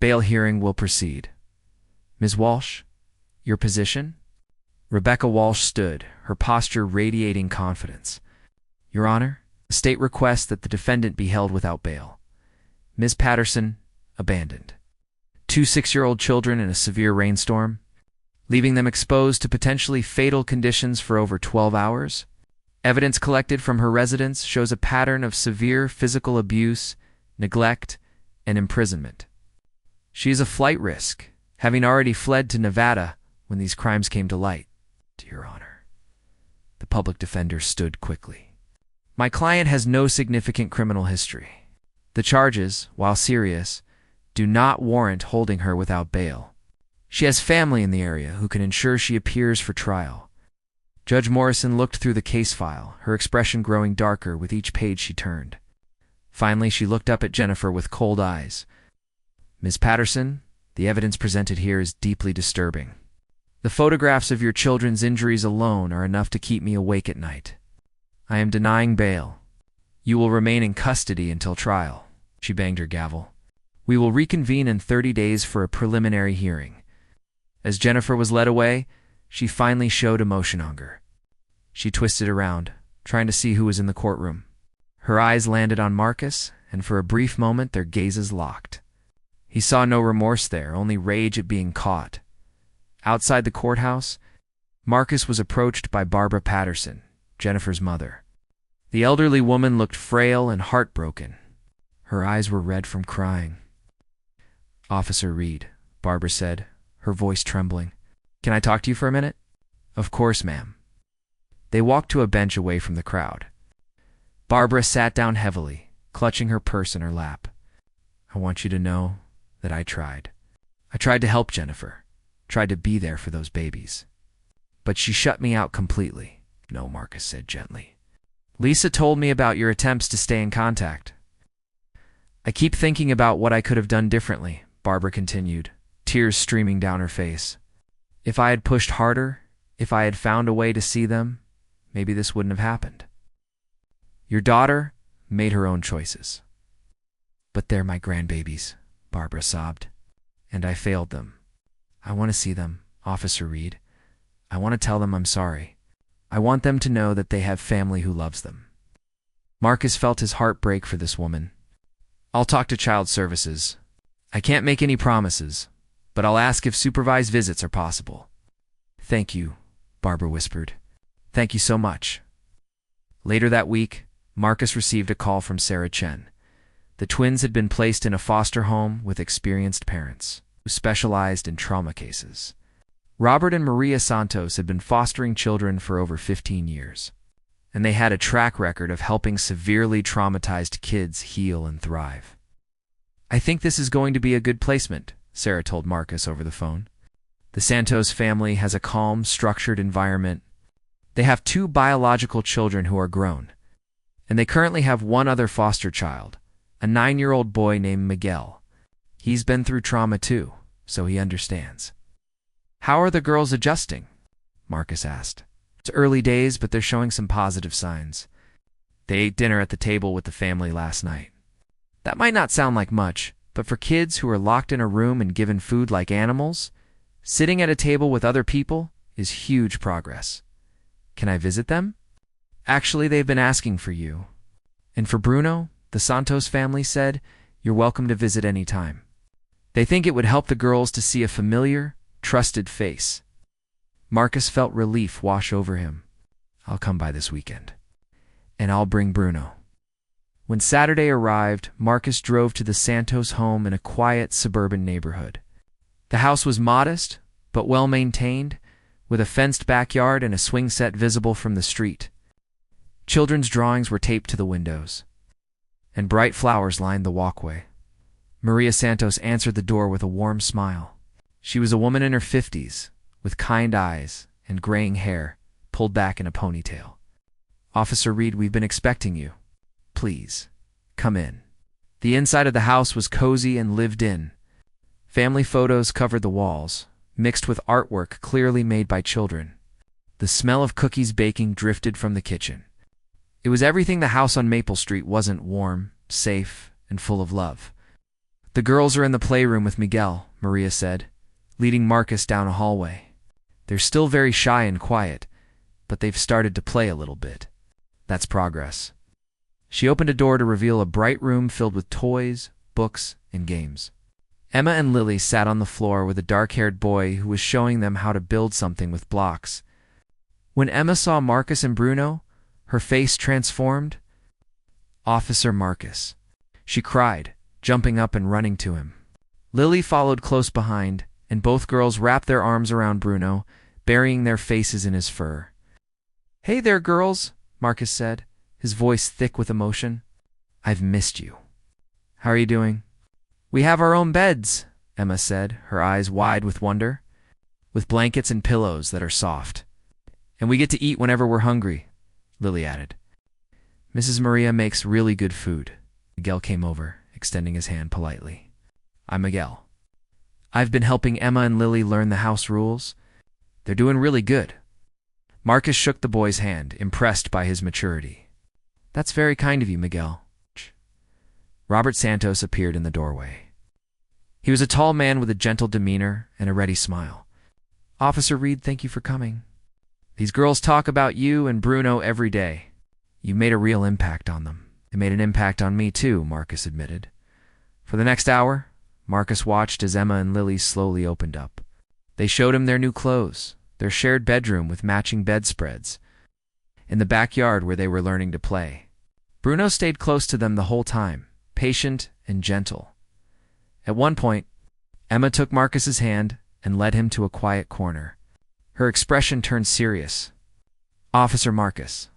A: Bail hearing will proceed. Ms. Walsh, your position? Rebecca Walsh stood, her posture radiating confidence. Your Honor, the state requests that the defendant be held without bail. Ms. Patterson, abandoned. 2 6-year-old children in a severe rainstorm, leaving them exposed to potentially fatal conditions for over 12 hours. Evidence collected from her residence shows a pattern of severe physical abuse, neglect, and imprisonment. She is a flight risk, having already fled to Nevada when these crimes came to light. Your Honor. The public defender stood quickly. My client has no significant criminal history. The charges, while serious, do not warrant holding her without bail. She has family in the area who can ensure she appears for trial. Judge Morrison looked through the case file, her expression growing darker with each page she turned. Finally, she looked up at Jennifer with cold eyes. Ms. Patterson, the evidence presented here is deeply disturbing. The photographs of your children's injuries alone are enough to keep me awake at night. I am denying bail. You will remain in custody until trial. She banged her gavel. We will reconvene in 30 days for a preliminary hearing. As Jennifer was led away, she finally showed emotion hunger. She twisted around, trying to see who was in the courtroom. Her eyes landed on Marcus, and for a brief moment their gazes locked. He saw no remorse there, only rage at being caught. Outside the courthouse, Marcus was approached by Barbara Patterson, Jennifer's mother. The elderly woman looked frail and heartbroken. Her eyes were red from crying. Officer Reed, Barbara said, her voice trembling. Can I talk to you for a minute? Of course, ma'am. They walked to a bench away from the crowd. Barbara sat down heavily, clutching her purse in her lap. I want you to know that I tried. I tried to help Jennifer. Tried to be there for those babies. But she shut me out completely. No, Marcus said gently. Lisa told me about your attempts to stay in contact. I keep thinking about what I could have done differently, Barbara continued, tears streaming down her face. If I had pushed harder, if I had found a way to see them, maybe this wouldn't have happened. Your daughter made her own choices. But they're my grandbabies, Barbara sobbed, and I failed them. I want to see them, Officer Reed. I want to tell them I'm sorry. I want them to know that they have family who loves them. Marcus felt his heart break for this woman. I'll talk to Child Services. I can't make any promises, but I'll ask if supervised visits are possible. Thank you, Barbara whispered. Thank you so much. Later that week, Marcus received a call from Sarah Chen. The twins had been placed in a foster home with experienced parents who specialized in trauma cases. Robert and Maria Santos had been fostering children for over 15 years, and they had a track record of helping severely traumatized kids heal and thrive. I think this is going to be a good placement, Sarah told Marcus over the phone. The Santos family has a calm, structured environment. They have 2 biological children who are grown, and they currently have 1 other foster child, a 9-year-old boy named Miguel. He's been through trauma too. so he understands. How are the girls adjusting? Marcus asked. It's early days, but they're showing some positive signs. They ate dinner at the table with the family last night. That might not sound like much, but for kids who are locked in a room and given food like animals, sitting at a table with other people is huge progress. Can I visit them? Actually, they've been asking for you. And for Bruno, the Santos family said, you're welcome to visit any time. They think it would help the girls to see a familiar, trusted face. Marcus felt relief wash over him. I'll come by this weekend. And I'll bring Bruno. When Saturday arrived, Marcus drove to the Santos home in a quiet suburban neighborhood. The house was modest, but well-maintained, with a fenced backyard and a swing set visible from the street. Children's drawings were taped to the windows, and bright flowers lined the walkway. Maria Santos answered the door with a warm smile. She was a woman in her 50s, with kind eyes and graying hair pulled back in a ponytail. Officer Reed, we've been expecting you. Please, come in. The inside of the house was cozy and lived in. Family photos covered the walls, mixed with artwork clearly made by children. The smell of cookies baking drifted from the kitchen. It was everything the house on Maple Street wasn't: warm, safe, and full of love. The girls are in the playroom with Miguel, Maria said, leading Marcus down a hallway. They're still very shy and quiet, but they've started to play a little bit. That's progress. She opened a door to reveal a bright room filled with toys, books, and games. Emma and Lily sat on the floor with a dark-haired boy who was showing them how to build something with blocks. When Emma saw Marcus and Bruno, her face transformed. Officer Marcus, she cried, jumping up and running to him. Lily followed close behind, and both girls wrapped their arms around Bruno, burying their faces in his fur. Hey there, girls, Marcus said, his voice thick with emotion. I've missed you. How are you doing? We have our own beds, Emma said, her eyes wide with wonder, with blankets and pillows that are soft. And we get to eat whenever we're hungry, Lily added. Mrs. Maria makes really good food. Miguel came over, extending his hand politely. I'm Miguel. I've been helping Emma and Lily learn the house rules. They're doing really good. Marcus shook the boy's hand, impressed by his maturity. That's very kind of you, Miguel. Robert Santos appeared in the doorway. He was a tall man with a gentle demeanor and a ready smile. Officer Reed, thank you for coming. These girls talk about you and Bruno every day. You made a real impact on them. It made an impact on me too, Marcus admitted. For the next hour, Marcus watched as Emma and Lily slowly opened up. They showed him their new clothes, their shared bedroom with matching bedspreads, and the backyard where they were learning to play. Bruno stayed close to them the whole time, patient and gentle. At one point, Emma took Marcus's hand and led him to a quiet corner. Her expression turned serious. Officer Marcus,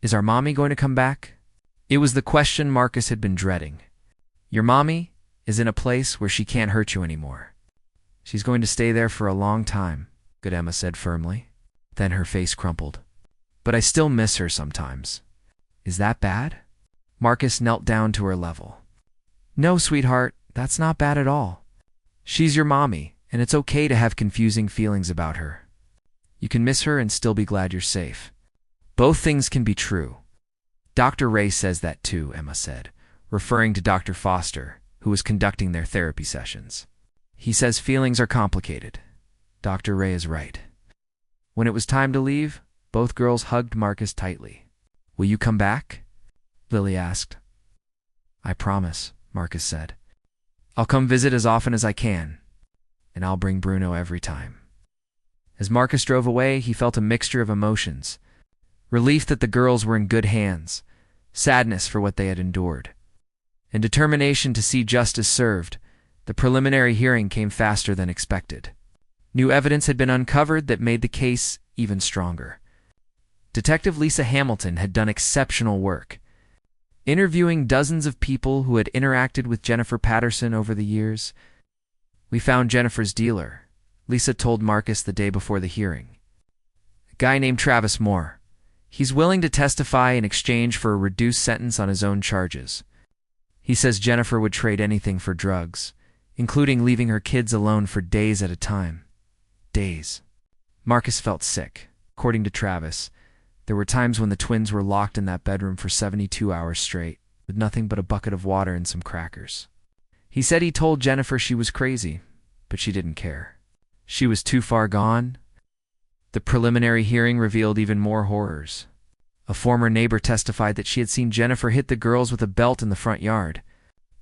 A: is our mommy going to come back? It was the question Marcus had been dreading. Your mommy is in a place where she can't hurt you anymore. She's going to stay there for a long time, good Emma said firmly. Then her face crumpled. But I still miss her sometimes. Is that bad? Marcus knelt down to her level. No, sweetheart, that's not bad at all. She's your mommy, and it's okay to have confusing feelings about her. You can miss her and still be glad you're safe. Both things can be true. Dr. Ray says that too, Emma said, referring to Dr. Foster, who was conducting their therapy sessions. He says feelings are complicated. Dr. Ray is right. When it was time to leave, both girls hugged Marcus tightly. Will you come back? Lily asked. I promise, Marcus said. I'll come visit as often as I can, and I'll bring Bruno every time. As Marcus drove away, he felt a mixture of emotions. Relief that the girls were in good hands, sadness for what they had endured, and determination to see justice served. The preliminary hearing came faster than expected. New evidence had been uncovered that made the case even stronger. Detective Lisa Hamilton had done exceptional work, interviewing dozens of people who had interacted with Jennifer Patterson over the years. We found Jennifer's dealer, Lisa told Marcus the day before the hearing. A guy named Travis Moore. He's willing to testify in exchange for a reduced sentence on his own charges. He says Jennifer would trade anything for drugs, including leaving her kids alone for days at a time. Days. Marcus felt sick. According to Travis, there were times when the twins were locked in that bedroom for 72 hours straight, with nothing but a bucket of water and some crackers. He said he told Jennifer she was crazy, but she didn't care. She was too far gone. The preliminary hearing revealed even more horrors. A former neighbor testified that she had seen Jennifer hit the girls with a belt in the front yard.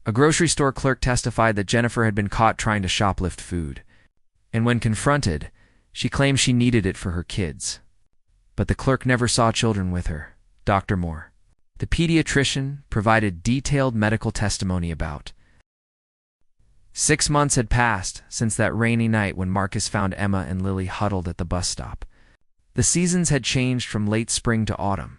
A: A grocery store clerk testified that Jennifer had been caught trying to shoplift food, and when confronted, she claimed she needed it for her kids. But the clerk never saw children with her. Dr. Moore, the pediatrician, provided detailed medical testimony about. 6 months had passed since that rainy night when Marcus found Emma and Lily huddled at the bus stop. The seasons had changed from late spring to autumn,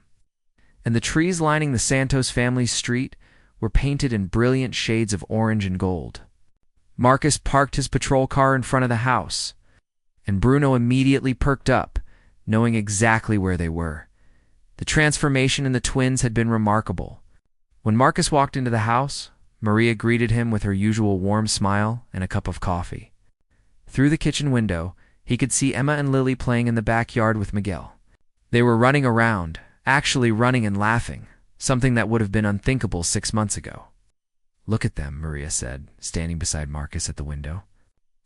A: and the trees lining the Santos family's street were painted in brilliant shades of orange and gold. Marcus parked his patrol car in front of the house, and Bruno immediately perked up, knowing exactly where they were. The transformation in the twins had been remarkable. When Marcus walked into the house, Maria greeted him with her usual warm smile and a cup of coffee. Through the kitchen window, he could see Emma and Lily playing in the backyard with Miguel. They were running around, actually running and laughing, something that would have been unthinkable 6 months ago. "Look at them," Maria said, standing beside Marcus at the window.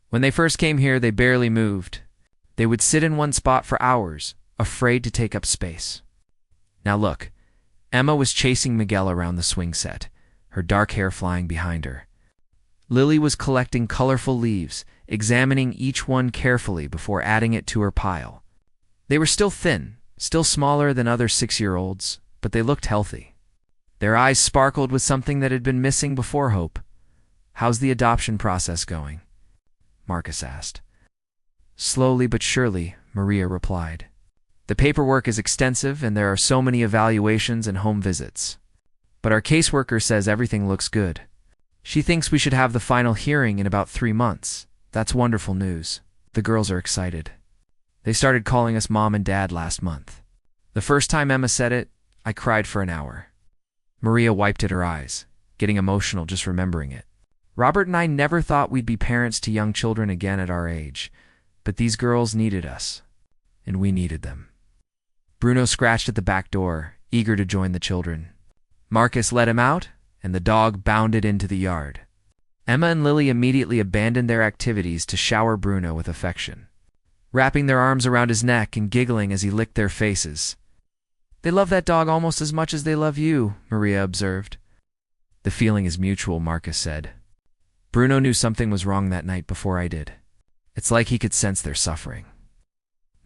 A: "When they first came here, they barely moved. They would sit in one spot for hours, afraid to take up space. Now look, Emma was chasing Miguel around the swing set, her dark hair flying behind her. Lily was collecting colorful leaves, examining each one carefully before adding it to her pile. They were still thin, still smaller than other 6-year-olds, but they looked healthy. Their eyes sparkled with something that had been missing before hope. How's the adoption process going?" Marcus asked. "Slowly but surely," Maria replied. "The paperwork is extensive and there are so many evaluations and home visits. But our caseworker says everything looks good. She thinks we should have the final hearing in about 3 months. That's wonderful news. The girls are excited. They started calling us Mom and Dad last month. The first time Emma said it, I cried for an hour." Maria wiped at her eyes, getting emotional just remembering it. "Robert and I never thought we'd be parents to young children again at our age, but these girls needed us, and we needed them." Bruno scratched at the back door, eager to join the children. Marcus let him out, and the dog bounded into the yard. Emma and Lily immediately abandoned their activities to shower Bruno with affection, wrapping their arms around his neck and giggling as he licked their faces. "They love that dog almost as much as they love you," Maria observed. "The feeling is mutual," Marcus said. "Bruno knew something was wrong that night before I did. It's like he could sense their suffering."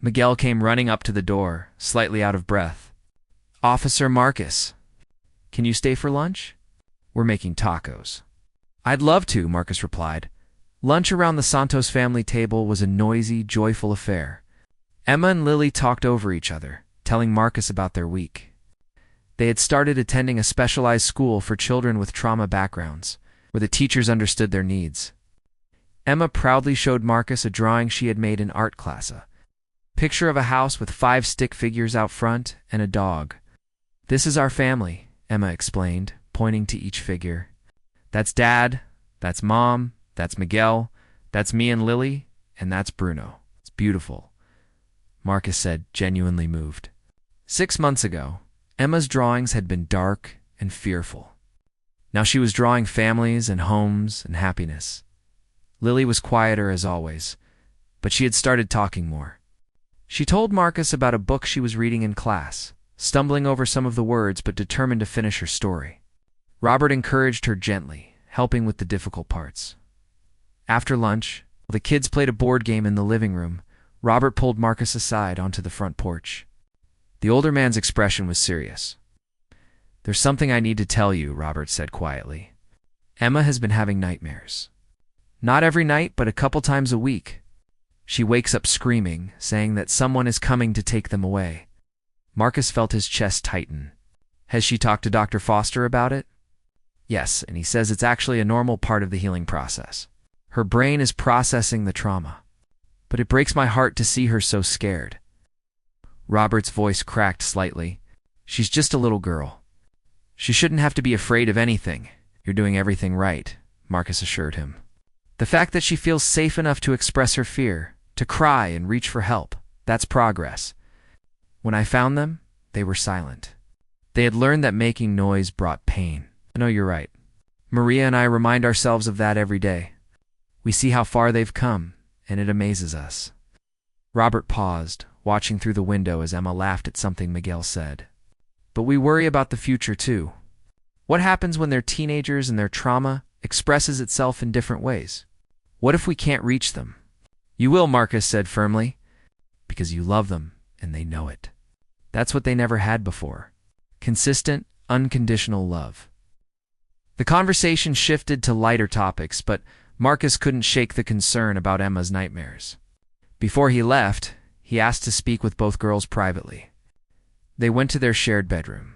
A: Miguel came running up to the door, slightly out of breath. "Officer Marcus, can you stay for lunch? We're making tacos." "I'd love to," Marcus replied. Lunch around the Santos family table was a noisy, joyful affair. Emma and Lily talked over each other, telling Marcus about their week. They had started attending a specialized school for children with trauma backgrounds, where the teachers understood their needs. Emma proudly showed Marcus a drawing she had made in art class, a picture of a house with 5 stick figures out front and a dog. "This is our family," Emma explained, pointing to each figure. "That's Dad, that's Mom, that's Miguel, that's me and Lily, and that's Bruno. It's beautiful," Marcus said, genuinely moved. 6 months ago, Emma's drawings had been dark and fearful. Now she was drawing families and homes and happiness. Lily was quieter as always, but she had started talking more. She told Marcus about a book she was reading in class, stumbling over some of the words but determined to finish her story. Robert encouraged her gently, helping with the difficult parts. After lunch, while the kids played a board game in the living room, Robert pulled Marcus aside onto the front porch. The older man's expression was serious. "There's something I need to tell you," Robert said quietly. "Emma has been having nightmares. Not every night, but a couple times a week. She wakes up screaming, saying that someone is coming to take them away." Marcus felt his chest tighten. "Has she talked to Dr. Foster about it?" "Yes, and he says it's actually a normal part of the healing process. Her brain is processing the trauma. But it breaks my heart to see her so scared." Robert's voice cracked slightly. "She's just a little girl. She shouldn't have to be afraid of anything. You're doing everything right," Marcus assured him. The fact that she feels safe enough to express her fear, to cry and reach for help, that's progress. When I found them, they were silent. They had learned that making noise brought pain. I know you're right. Maria and I remind ourselves of that every day. We see how far they've come, and it amazes us. Robert paused, watching through the window as Emma laughed at something Miguel said. But we worry about the future too. What happens when they're teenagers and their trauma expresses itself in different ways? What if we can't reach them? You will, Marcus said firmly, because you love them and they know it. That's what they never had before. Consistent, unconditional love. The conversation shifted to lighter topics, but Marcus couldn't shake the concern about Emma's nightmares. Before he left, he asked to speak with both girls privately. They went to their shared bedroom,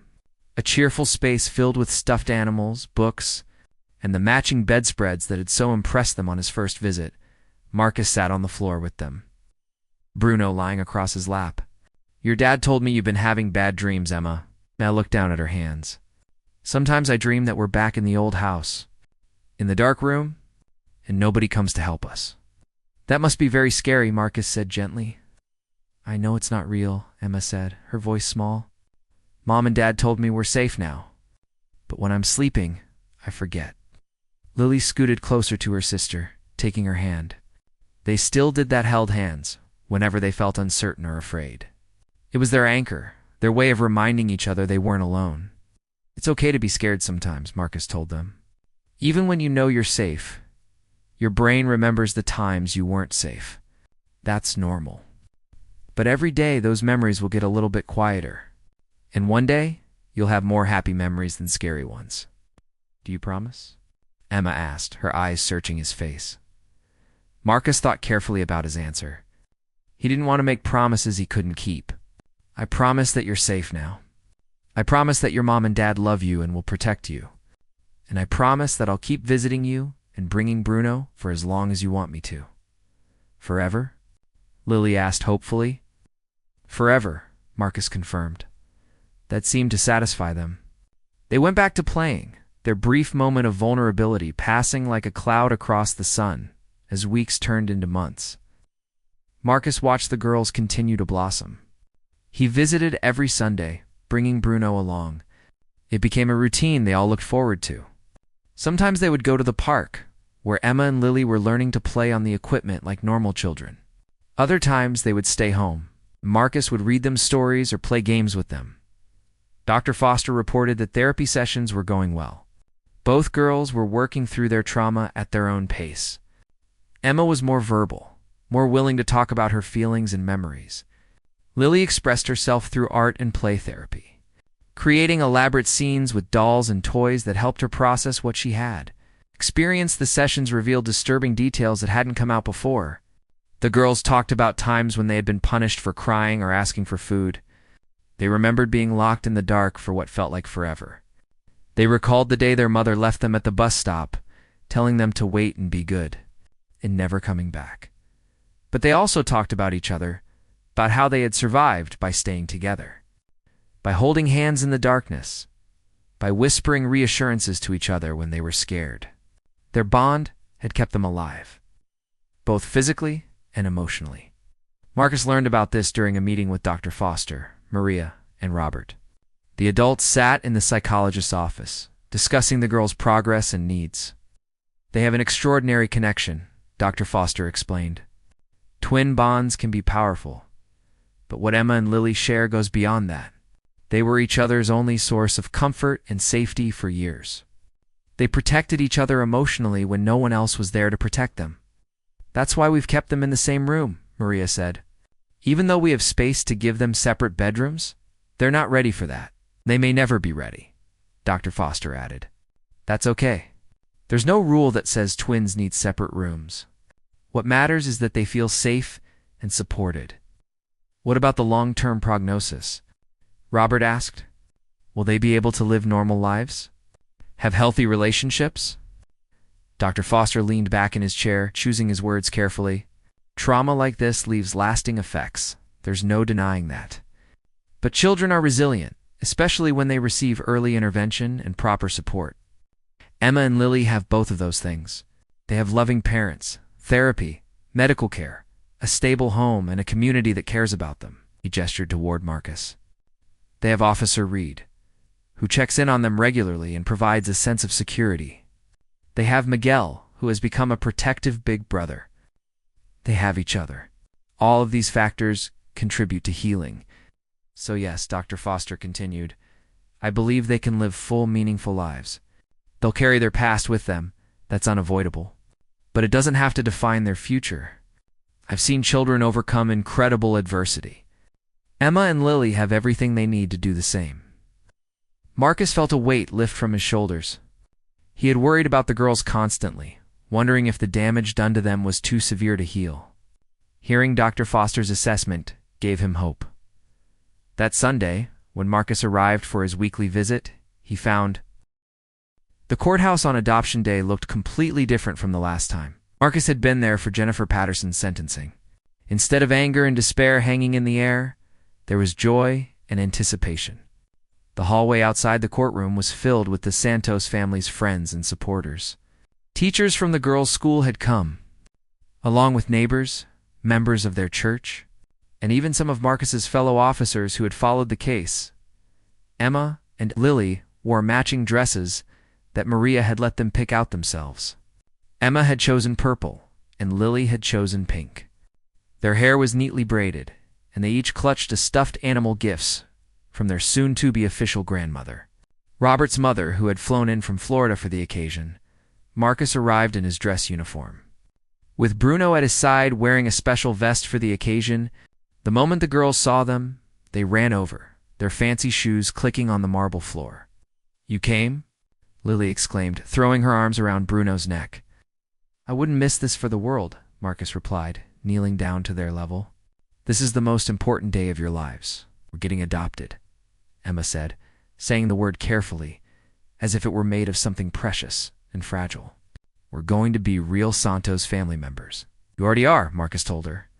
A: a cheerful space filled with stuffed animals, books, and the matching bedspreads that had so impressed them on his first visit. Marcus sat on the floor with them, Bruno lying across his lap. Your dad told me you've been having bad dreams, Emma. Mel looked down at her hands. Sometimes I dream that we're back in the old house, in the dark room, and nobody comes to help us. That must be very scary, Marcus said gently. I know it's not real, Emma said, her voice small. Mom and Dad told me we're safe now. But when I'm sleeping, I forget. Lily scooted closer to her sister, taking her hand. They still did that held hands, whenever they felt uncertain or afraid. It was their anchor, their way of reminding each other they weren't alone. It's okay to be scared sometimes, Marcus told them. Even when you know you're safe, your brain remembers the times you weren't safe. That's normal. But every day those memories will get a little bit quieter. And one day, you'll have more happy memories than scary ones. Do you promise? Emma asked, her eyes searching his face. Marcus thought carefully about his answer. He didn't want to make promises he couldn't keep. I promise that you're safe now. I promise that your mom and dad love you and will protect you. And I promise that I'll keep visiting you and bringing Bruno for as long as you want me to. Forever? Lily asked hopefully. Forever, Marcus confirmed. That seemed to satisfy them. They went back to playing, their brief moment of vulnerability passing like a cloud across the sun as weeks turned into months. Marcus watched the girls continue to blossom. He visited every Sunday, bringing Bruno along. It became a routine they all looked forward to. Sometimes they would go to the park, where Emma and Lily were learning to play on the equipment like normal children. Other times they would stay home. Marcus would read them stories or play games with them. Dr. Foster reported that therapy sessions were going well. Both girls were working through their trauma at their own pace. Emma was more verbal, more willing to talk about her feelings and memories. Lily expressed herself through art and play therapy, creating elaborate scenes with dolls and toys that helped her process what she had. The sessions revealed disturbing details that hadn't come out before. The girls talked about times when they had been punished for crying or asking for food. They remembered being locked in the dark for what felt like forever. They recalled the day their mother left them at the bus stop, telling them to wait and be good, and never coming back. But they also talked about each other, about how they had survived by staying together, by holding hands in the darkness, by whispering reassurances to each other when they were scared. Their bond had kept them alive, both physically and emotionally. Marcus learned about this during a meeting with Dr. Foster, Maria, and Robert. The adults sat in the psychologist's office, discussing the girls' progress and needs. They have an extraordinary connection, Dr. Foster explained. Twin bonds can be powerful, but what Emma and Lily share goes beyond that. They were each other's only source of comfort and safety for years. They protected each other emotionally when no one else was there to protect them. That's why we've kept them in the same room, Maria said. Even though we have space to give them separate bedrooms, they're not ready for that. They may never be ready, Dr. Foster added. That's okay. There's no rule that says twins need separate rooms. What matters is that they feel safe and supported. What about the long-term prognosis? Robert asked. Will they be able to live normal lives? Have healthy relationships? Dr. Foster leaned back in his chair, choosing his words carefully. Trauma like this leaves lasting effects. There's no denying that. But children are resilient, especially when they receive early intervention and proper support. Emma and Lily have both of those things. They have loving parents, therapy, medical care, a stable home, and a community that cares about them. He gestured toward Marcus. They have Officer Reed, who checks in on them regularly and provides a sense of security. They have Miguel, who has become a protective big brother. They have each other. All of these factors contribute to healing. So yes, Dr. Foster continued, I believe they can live full, meaningful lives. They'll carry their past with them. That's unavoidable. But it doesn't have to define their future. I've seen children overcome incredible adversity. Emma and Lily have everything they need to do the same. Marcus felt a weight lift from his shoulders. He had worried about the girls constantly, wondering if the damage done to them was too severe to heal. Hearing Dr. Foster's assessment gave him hope. That Sunday, when Marcus arrived for his weekly visit, he found the courthouse on Adoption Day looked completely different from the last time. Marcus had been there for Jennifer Patterson's sentencing. Instead of anger and despair hanging in the air, there was joy and anticipation. The hallway outside the courtroom was filled with the Santos family's friends and supporters. Teachers from the girls' school had come, along with neighbors, members of their church, and even some of Marcus's fellow officers who had followed the case. Emma and Lily wore matching dresses that Maria had let them pick out themselves. Emma had chosen purple, and Lily had chosen pink. Their hair was neatly braided, and they each clutched a stuffed animal gifts from their soon-to-be official grandmother. Robert's mother, who had flown in from Florida for the occasion, Marcus arrived in his dress uniform. With Bruno at his side wearing a special vest for the occasion, the moment the girls saw them, they ran over, their fancy shoes clicking on the marble floor. You came? Lily exclaimed, throwing her arms around Bruno's neck. I wouldn't miss this for the world, Marcus replied, kneeling down to their level. This is the most important day of your lives. We're getting adopted, Emma said, saying the word carefully, as if it were made of something precious and fragile. We're going to be real Santos family members. You already are, Marcus told her.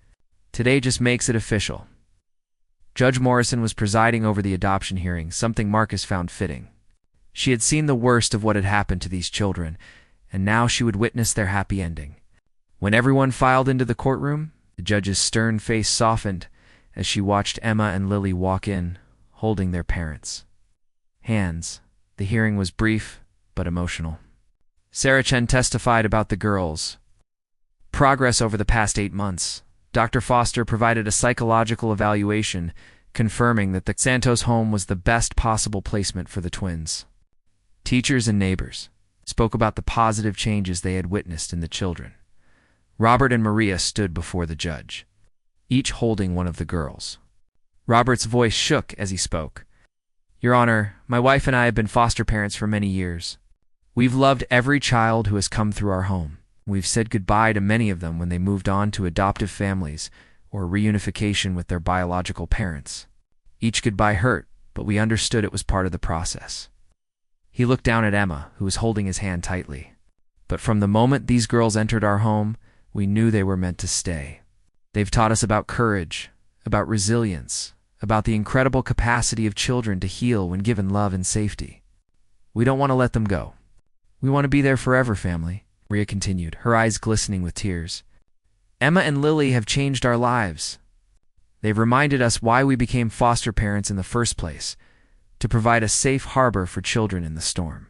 A: Today just makes it official. Judge Morrison was presiding over the adoption hearing, something Marcus found fitting. She had seen the worst of what had happened to these children, and now she would witness their happy ending. When everyone filed into the courtroom, the judge's stern face softened as she watched Emma and Lily walk in, holding their parents' hands. The hearing was brief but emotional. Sarah Chen testified about the girls' progress over the past 8 months. Dr. Foster provided a psychological evaluation, confirming that the Santos home was the best possible placement for the twins. Teachers and neighbors spoke about the positive changes they had witnessed in the children. Robert and Maria stood before the judge, each holding one of the girls. Robert's voice shook as he spoke. Your Honor, my wife and I have been foster parents for many years. We've loved every child who has come through our home. We've said goodbye to many of them when they moved on to adoptive families or reunification with their biological parents. Each goodbye hurt, but we understood it was part of the process. He looked down at Emma, who was holding his hand tightly. But from the moment these girls entered our home, we knew they were meant to stay. They've taught us about courage, about resilience, about the incredible capacity of children to heal when given love and safety. We don't want to let them go. We want to be there forever, family, Maria continued, her eyes glistening with tears. Emma and Lily have changed our lives. They've reminded us why we became foster parents in the first place, to provide a safe harbor for children in the storm.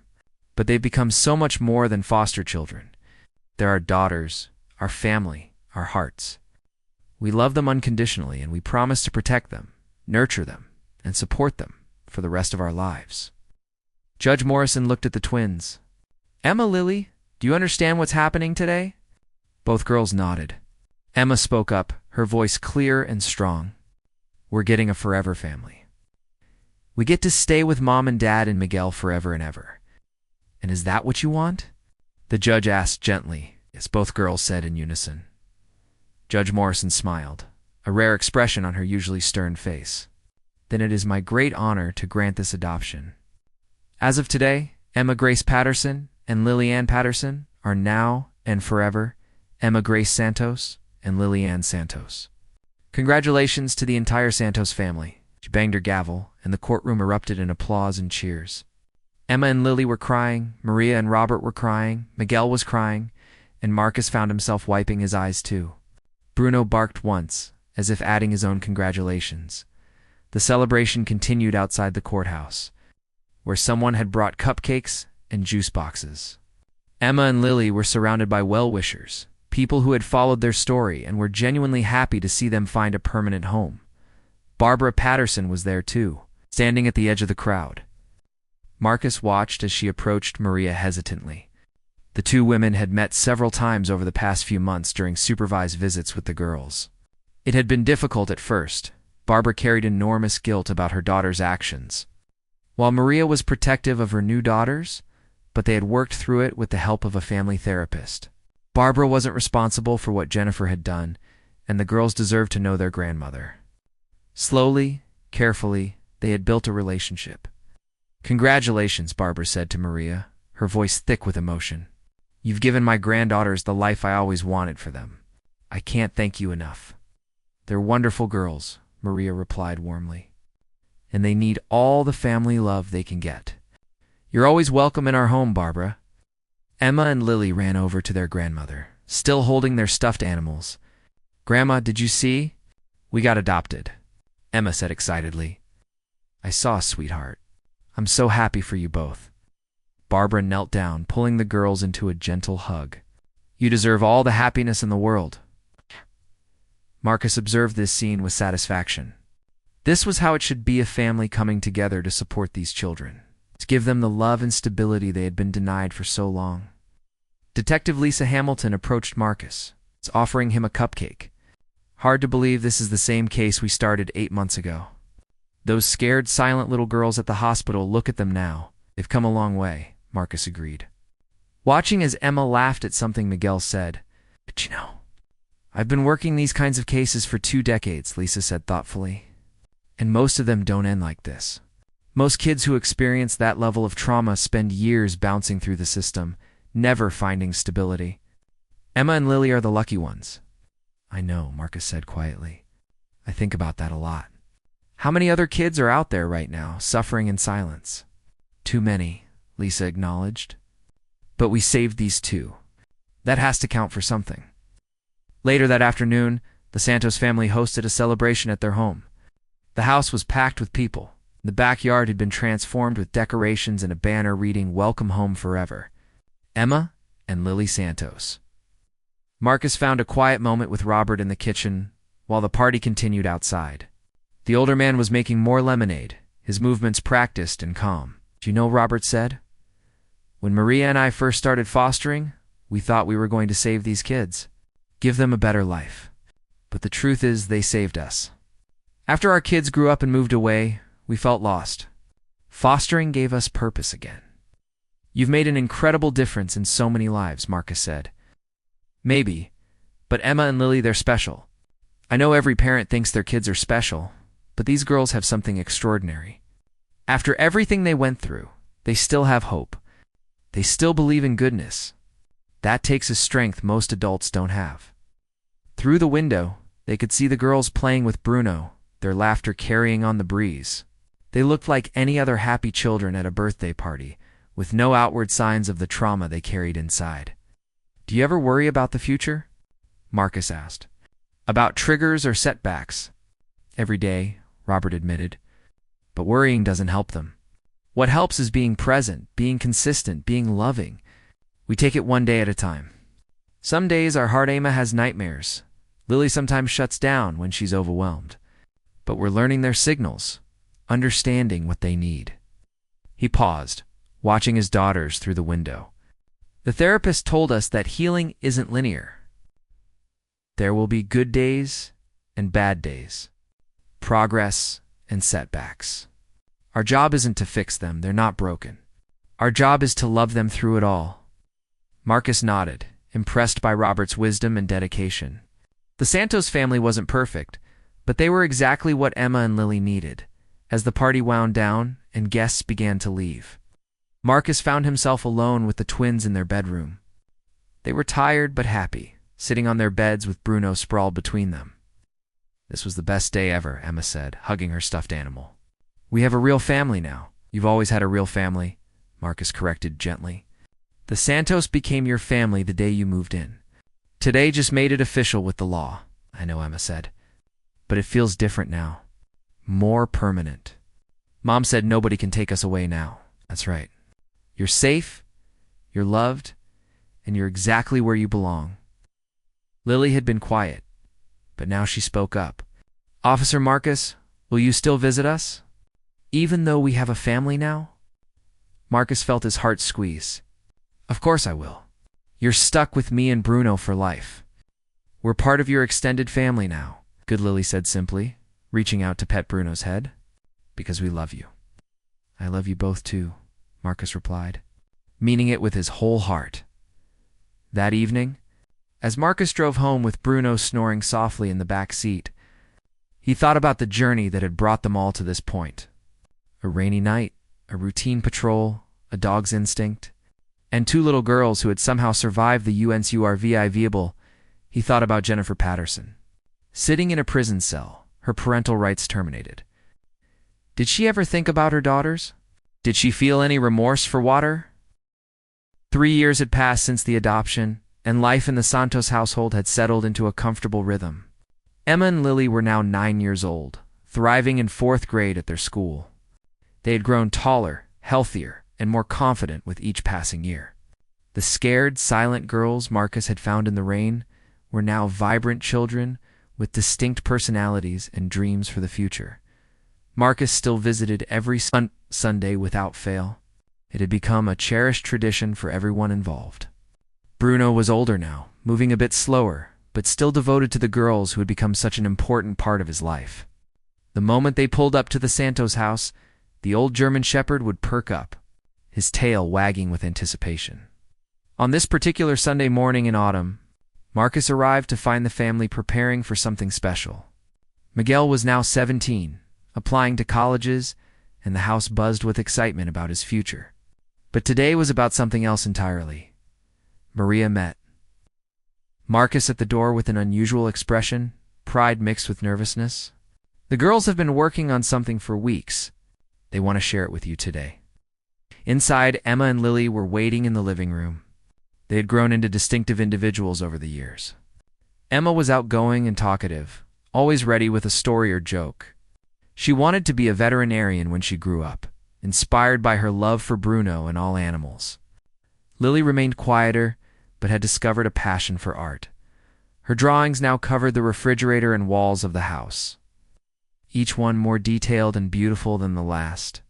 A: But they've become so much more than foster children. They're our daughters, our family, our hearts. We love them unconditionally, and we promise to protect them, nurture them, and support them for the rest of our lives. Judge Morrison looked at the twins. Emma, Lily, do you understand what's happening today? Both girls nodded. Emma spoke up, her voice clear and strong. We're getting a forever family. We get to stay with Mom and Dad and Miguel forever and ever. And is that what you want? The judge asked gently, as both girls said in unison. Judge Morrison smiled, a rare expression on her usually stern face. Then it is my great honor to grant this adoption. As of today, Emma Grace Patterson and Lily Ann Patterson are now and forever Emma Grace Santos and Lily Ann Santos. Congratulations to the entire Santos family. She banged her gavel, and the courtroom erupted in applause and cheers. Emma and Lily were crying, Maria and Robert were crying, Miguel was crying, and Marcus found himself wiping his eyes too. Bruno barked once, as if adding his own congratulations. The celebration continued outside the courthouse, where someone had brought cupcakes and juice boxes. Emma and Lily were surrounded by well-wishers, people who had followed their story and were genuinely happy to see them find a permanent home. Barbara Patterson was there too, standing at the edge of the crowd. Marcus watched as she approached Maria hesitantly. The two women had met several times over the past few months during supervised visits with the girls. It had been difficult at first. Barbara carried enormous guilt about her daughter's actions, while Maria was protective of her new daughters, but they had worked through it with the help of a family therapist. Barbara wasn't responsible for what Jennifer had done, and the girls deserved to know their grandmother. Slowly, carefully, they had built a relationship. "Congratulations," Barbara said to Maria, her voice thick with emotion. "You've given my granddaughters the life I always wanted for them. I can't thank you enough." "They're wonderful girls," Maria replied warmly, "and they need all the family love they can get." "You're always welcome in our home, Barbara." Emma and Lily ran over to their grandmother, still holding their stuffed animals. "Grandma, did you see? We got adopted," Emma said excitedly. "I saw, sweetheart. I'm so happy for you both." Barbara knelt down, pulling the girls into a gentle hug. "You deserve all the happiness in the world." Marcus observed this scene with satisfaction. This was how it should be, a family coming together to support these children, to give them the love and stability they had been denied for so long. Detective Lisa Hamilton approached Marcus, offering him a cupcake. "Hard to believe this is the same case we started 8 months ago. Those scared, silent little girls at the hospital, look at them now. They've come a long way," Marcus agreed. Watching as Emma laughed at something Miguel said, "But you know, I've been working these kinds of cases for 2 decades, Lisa said thoughtfully. "And most of them don't end like this. Most kids who experience that level of trauma spend years bouncing through the system, never finding stability. Emma and Lily are the lucky ones." "I know," Marcus said quietly. "I think about that a lot. How many other kids are out there right now, suffering in silence?" "Too many," Lisa acknowledged. "But we saved these 2. That has to count for something." Later that afternoon, the Santos family hosted a celebration at their home. The house was packed with people. The backyard had been transformed with decorations and a banner reading "Welcome Home Forever. Emma and Lily Santos." Marcus found a quiet moment with Robert in the kitchen while the party continued outside. The older man was making more lemonade, his movements practiced and calm. "Do you know," Robert said, "when Maria and I first started fostering, we thought we were going to save these kids, give them a better life. But the truth is they saved us. After our kids grew up and moved away, we felt lost. Fostering gave us purpose again." "You've made an incredible difference in so many lives," Marcus said. "Maybe, but Emma and Lily, they're special. I know every parent thinks their kids are special, but these girls have something extraordinary. After everything they went through, they still have hope. They still believe in goodness. That takes a strength most adults don't have." Through the window, they could see the girls playing with Bruno, their laughter carrying on the breeze. They looked like any other happy children at a birthday party, with no outward signs of the trauma they carried inside. "Do you ever worry about the future?" Marcus asked. "About triggers or setbacks?" "Every day," Robert admitted. "But worrying doesn't help them. What helps is being present, being consistent, being loving. We take it one day at a time. Some days our heart Emma has nightmares. Lily sometimes shuts down when she's overwhelmed. But we're learning their signals, understanding what they need." He paused, watching his daughters through the window. "The therapist told us that healing isn't linear. There will be good days and bad days, progress and setbacks. Our job isn't to fix them, they're not broken. Our job is to love them through it all." Marcus nodded, impressed by Robert's wisdom and dedication. The Santos family wasn't perfect, but they were exactly what Emma and Lily needed. As the party wound down and guests began to leave, Marcus found himself alone with the twins in their bedroom. They were tired but happy, sitting on their beds with Bruno sprawled between them. "This was the best day ever," Emma said, hugging her stuffed animal. "We have a real family now." "You've always had a real family," Marcus corrected gently. The Santos became your family the day you moved in. Today just made it official with the law, I know, Emma said. But it feels different now. More permanent. Mom said nobody can take us away now. That's right. You're safe, you're loved, and you're exactly where you belong. Lily had been quiet, but now she spoke up. Officer Marcus, will you still visit us? Even though we have a family now? Marcus felt his heart squeeze. Of course I will. You're stuck with me and Bruno for life. We're part of your extended family now, good Lily said simply, reaching out to pet Bruno's head. Because we love you. I love you both too, Marcus replied, meaning it with his whole heart. That evening, as Marcus drove home with Bruno snoring softly in the back seat, he thought about the journey that had brought them all to this point. A rainy night, a routine patrol, a dog's instinct, and two little girls who had somehow survived the UNCURVI vehicle. He thought about Jennifer Patterson. Sitting in a prison cell, her parental rights terminated. Did she ever think about her daughters? Did she feel any remorse for Water? 3 years had passed since the adoption, and life in the Santos household had settled into a comfortable rhythm. Emma and Lily were now 9 years old, thriving in 4th grade at their school. They had grown taller, healthier, and more confident with each passing year. The scared, silent girls Marcus had found in the rain were now vibrant children with distinct personalities and dreams for the future. Marcus still visited every Sunday without fail. It had become a cherished tradition for everyone involved. Bruno was older now, moving a bit slower, but still devoted to the girls who had become such an important part of his life. The moment they pulled up to the Santos house, the old German Shepherd would perk up, his tail wagging with anticipation. On this particular Sunday morning in autumn, Marcus arrived to find the family preparing for something special. Miguel was now 17, applying to colleges, and the house buzzed with excitement about his future. But today was about something else entirely. Maria met Marcus at the door with an unusual expression, pride mixed with nervousness. The girls have been working on something for weeks. They want to share it with you today. Inside, Emma and Lily were waiting in the living room. They had grown into distinctive individuals over the years. Emma was outgoing and talkative, always ready with a story or joke. She wanted to be a veterinarian when she grew up, inspired by her love for Bruno and all animals. Lily remained quieter, but had discovered a passion for art. Her drawings now covered the refrigerator and walls of the house, each one more detailed and beautiful than the last.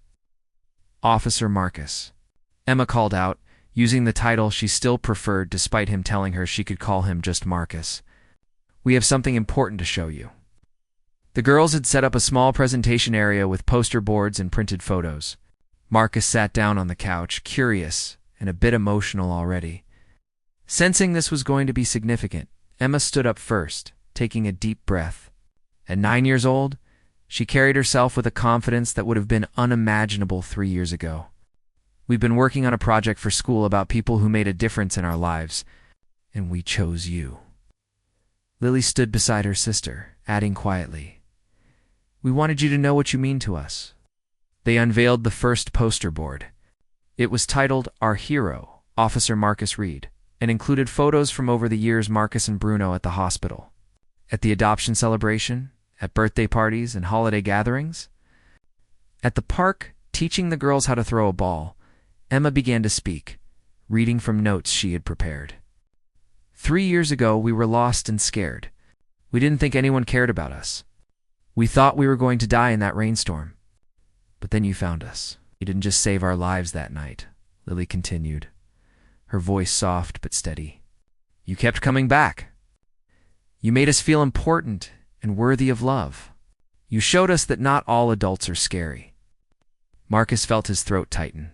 A: Officer Marcus, Emma called out, using the title she still preferred despite him telling her she could call him just Marcus. We have something important to show you. The girls had set up a small presentation area with poster boards and printed photos. Marcus sat down on the couch, curious and a bit emotional already. Sensing this was going to be significant, Emma stood up first, taking a deep breath. At 9 years old, she carried herself with a confidence that would have been unimaginable 3 years ago. We've been working on a project for school about people who made a difference in our lives, and we chose you. Lily stood beside her sister, adding quietly, We wanted you to know what you mean to us. They unveiled the first poster board. It was titled Our Hero, Officer Marcus Reed, and included photos from over the years Marcus and Bruno at the hospital, at the adoption celebration, at birthday parties and holiday gatherings. At the park, teaching the girls how to throw a ball, Emma began to speak, reading from notes she had prepared. 3 years ago, we were lost and scared. We didn't think anyone cared about us. We thought we were going to die in that rainstorm. But then you found us. You didn't just save our lives that night, Lily continued, her voice soft but steady. You kept coming back. You made us feel important and worthy of love. You showed us that not all adults are scary. Marcus felt his throat tighten.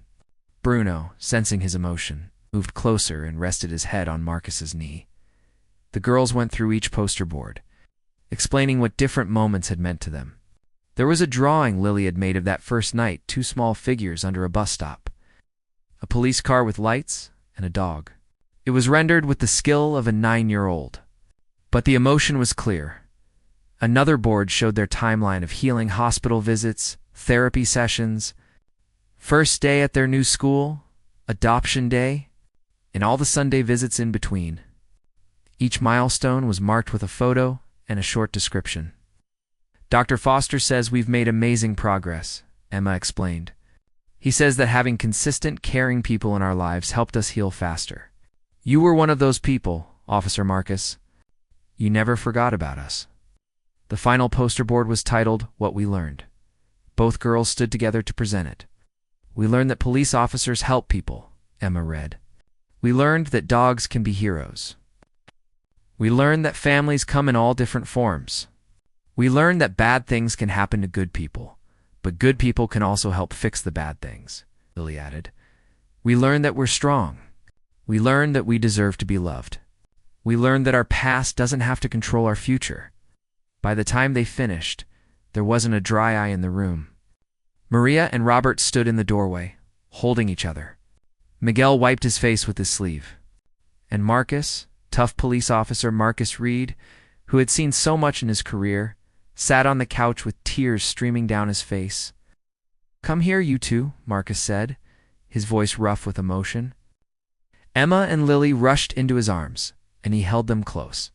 A: Bruno, sensing his emotion, moved closer and rested his head on Marcus's knee. The girls went through each poster board, explaining what different moments had meant to them. There was a drawing Lily had made of that first night, 2 small figures under a bus stop, a police car with lights, and a dog. It was rendered with the skill of a 9-year-old. But the emotion was clear. Another board showed their timeline of healing hospital visits, therapy sessions, first day at their new school, adoption day, and all the Sunday visits in between. Each milestone was marked with a photo and a short description. Dr. Foster says we've made amazing progress, Emma explained. He says that having consistent, caring people in our lives helped us heal faster. You were one of those people, Officer Marcus. You never forgot about us. The final poster board was titled, What We Learned. Both girls stood together to present it. We learned that police officers help people, Emma read. We learned that dogs can be heroes. We learned that families come in all different forms. We learned that bad things can happen to good people, but good people can also help fix the bad things, Lily added. We learned that we're strong. We learned that we deserve to be loved. We learned that our past doesn't have to control our future. By the time they finished, there wasn't a dry eye in the room. Maria and Robert stood in the doorway, holding each other. Miguel wiped his face with his sleeve. And Marcus, tough police officer Marcus Reed, who had seen so much in his career, sat on the couch with tears streaming down his face. Come here, you two, Marcus said, his voice rough with emotion. Emma and Lily rushed into his arms, and he held them close.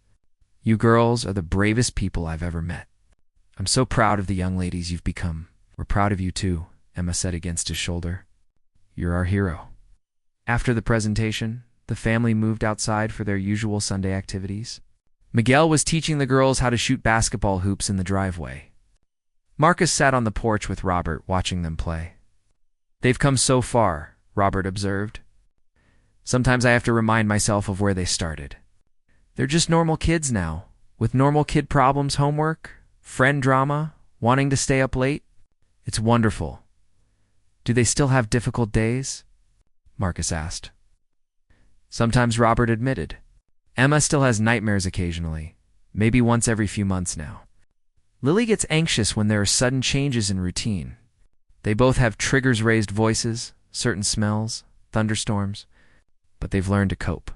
A: You girls are the bravest people I've ever met. I'm so proud of the young ladies you've become. We're proud of you too, Emma said against his shoulder. You're our hero. After the presentation, the family moved outside for their usual Sunday activities. Miguel was teaching the girls how to shoot basketball hoops in the driveway. Marcus sat on the porch with Robert, watching them play. They've come so far, Robert observed. Sometimes I have to remind myself of where they started. They're just normal kids now, with normal kid problems, homework, friend drama, wanting to stay up late. It's wonderful. Do they still have difficult days? Marcus asked. Sometimes, Robert admitted. Emma still has nightmares occasionally, maybe once every few months now. Lily gets anxious when there are sudden changes in routine. They both have triggers-raised voices, certain smells, thunderstorms, but they've learned to cope.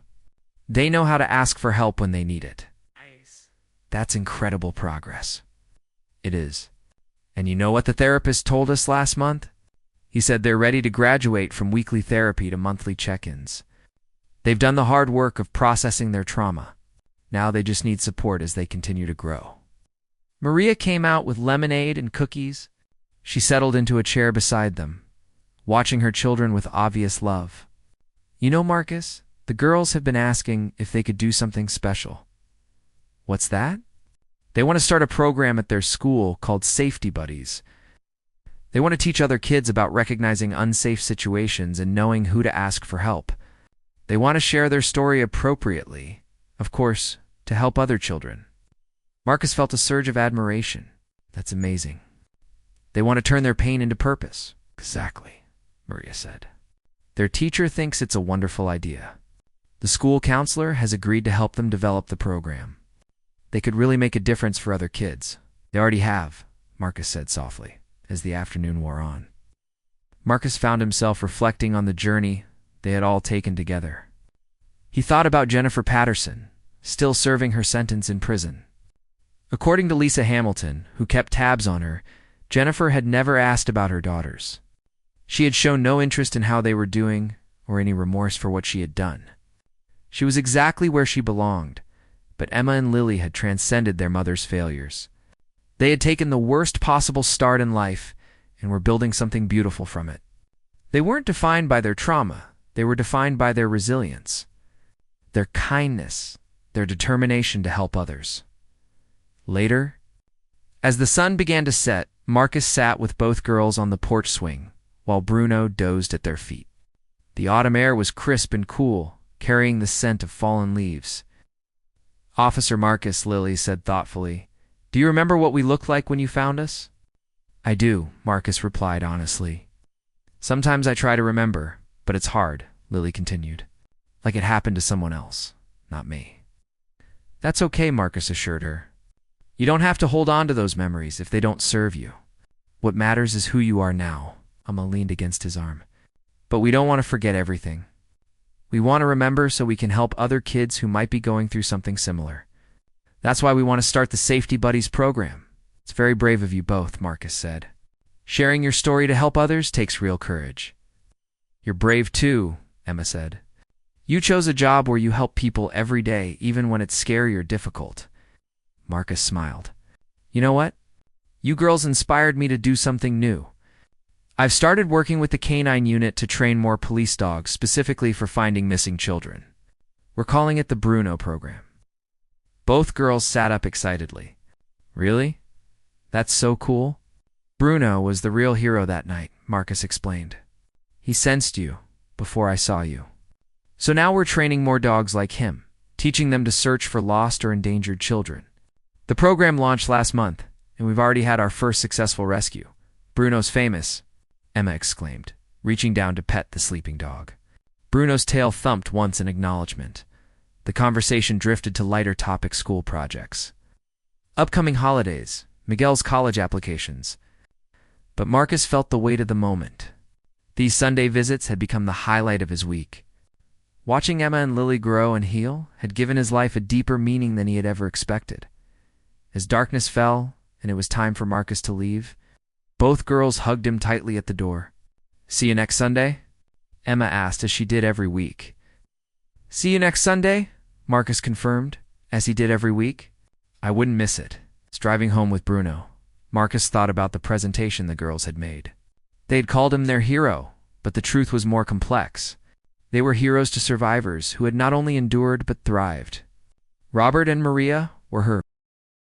A: They know how to ask for help when they need it. Nice. That's incredible progress. It is. And you know what the therapist told us last month? He said they're ready to graduate from weekly therapy to monthly check-ins. They've done the hard work of processing their trauma. Now they just need support as they continue to grow. Maria came out with lemonade and cookies. She settled into a chair beside them, watching her children with obvious love. You know, Marcus, the girls have been asking if they could do something special. What's that? They want to start a program at their school called Safety Buddies. They want to teach other kids about recognizing unsafe situations and knowing who to ask for help. They want to share their story appropriately, of course, to help other children. Marcus felt a surge of admiration. That's amazing. They want to turn their pain into purpose. Exactly, Maria said. Their teacher thinks it's a wonderful idea. The school counselor has agreed to help them develop the program. They could really make a difference for other kids. They already have, Marcus said softly, as the afternoon wore on. Marcus found himself reflecting on the journey they had all taken together. He thought about Jennifer Patterson, still serving her sentence in prison. According to Lisa Hamilton, who kept tabs on her, Jennifer had never asked about her daughters. She had shown no interest in how they were doing or any remorse for what she had done. She was exactly where she belonged, but Emma and Lily had transcended their mother's failures. They had taken the worst possible start in life and were building something beautiful from it. They weren't defined by their trauma. They were defined by their resilience, their kindness, their determination to help others. Later, as the sun began to set, Marcus sat with both girls on the porch swing, while Bruno dozed at their feet. The autumn air was crisp and cool, carrying the scent of fallen leaves. Officer Marcus, Lily said thoughtfully, "Do you remember what we looked like when you found us?" "I do," Marcus replied honestly. "Sometimes I try to remember, but it's hard," Lily continued. "Like it happened to someone else, not me." "That's okay," Marcus assured her. "You don't have to hold on to those memories if they don't serve you. What matters is who you are now." Emma leaned against his arm. "But we don't want to forget everything. We want to remember so we can help other kids who might be going through something similar. That's why we want to start the Safety Buddies program." "It's very brave of you both," Marcus said. "Sharing your story to help others takes real courage." "You're brave too," Emma said. You chose a job where you help people every day, even when it's scary or difficult. Marcus smiled. You know what? You girls inspired me to do something new. I've started working with the Canine unit to train more police dogs, specifically for finding missing children. We're calling it the Bruno program. Both girls sat up excitedly. Really? That's so cool. Bruno was the real hero that night, Marcus explained. He sensed you before I saw you. So now we're training more dogs like him, teaching them to search for lost or endangered children. The program launched last month, and we've already had our first successful rescue. Bruno's famous, Emma exclaimed, reaching down to pet the sleeping dog. Bruno's tail thumped once in acknowledgement. The conversation drifted to lighter topic school projects. Upcoming holidays, Miguel's college applications. But Marcus felt the weight of the moment. These Sunday visits had become the highlight of his week. Watching Emma and Lily grow and heal had given his life a deeper meaning than he had ever expected. As darkness fell and it was time for Marcus to leave, both girls hugged him tightly at the door. See you next Sunday? Emma asked, as she did every week. See you next Sunday? Marcus confirmed, as he did every week. I wouldn't miss it. Driving home with Bruno, Marcus thought about the presentation the girls had made. They had called him their hero, but the truth was more complex. They were heroes to survivors who had not only endured but thrived. Robert and Maria were her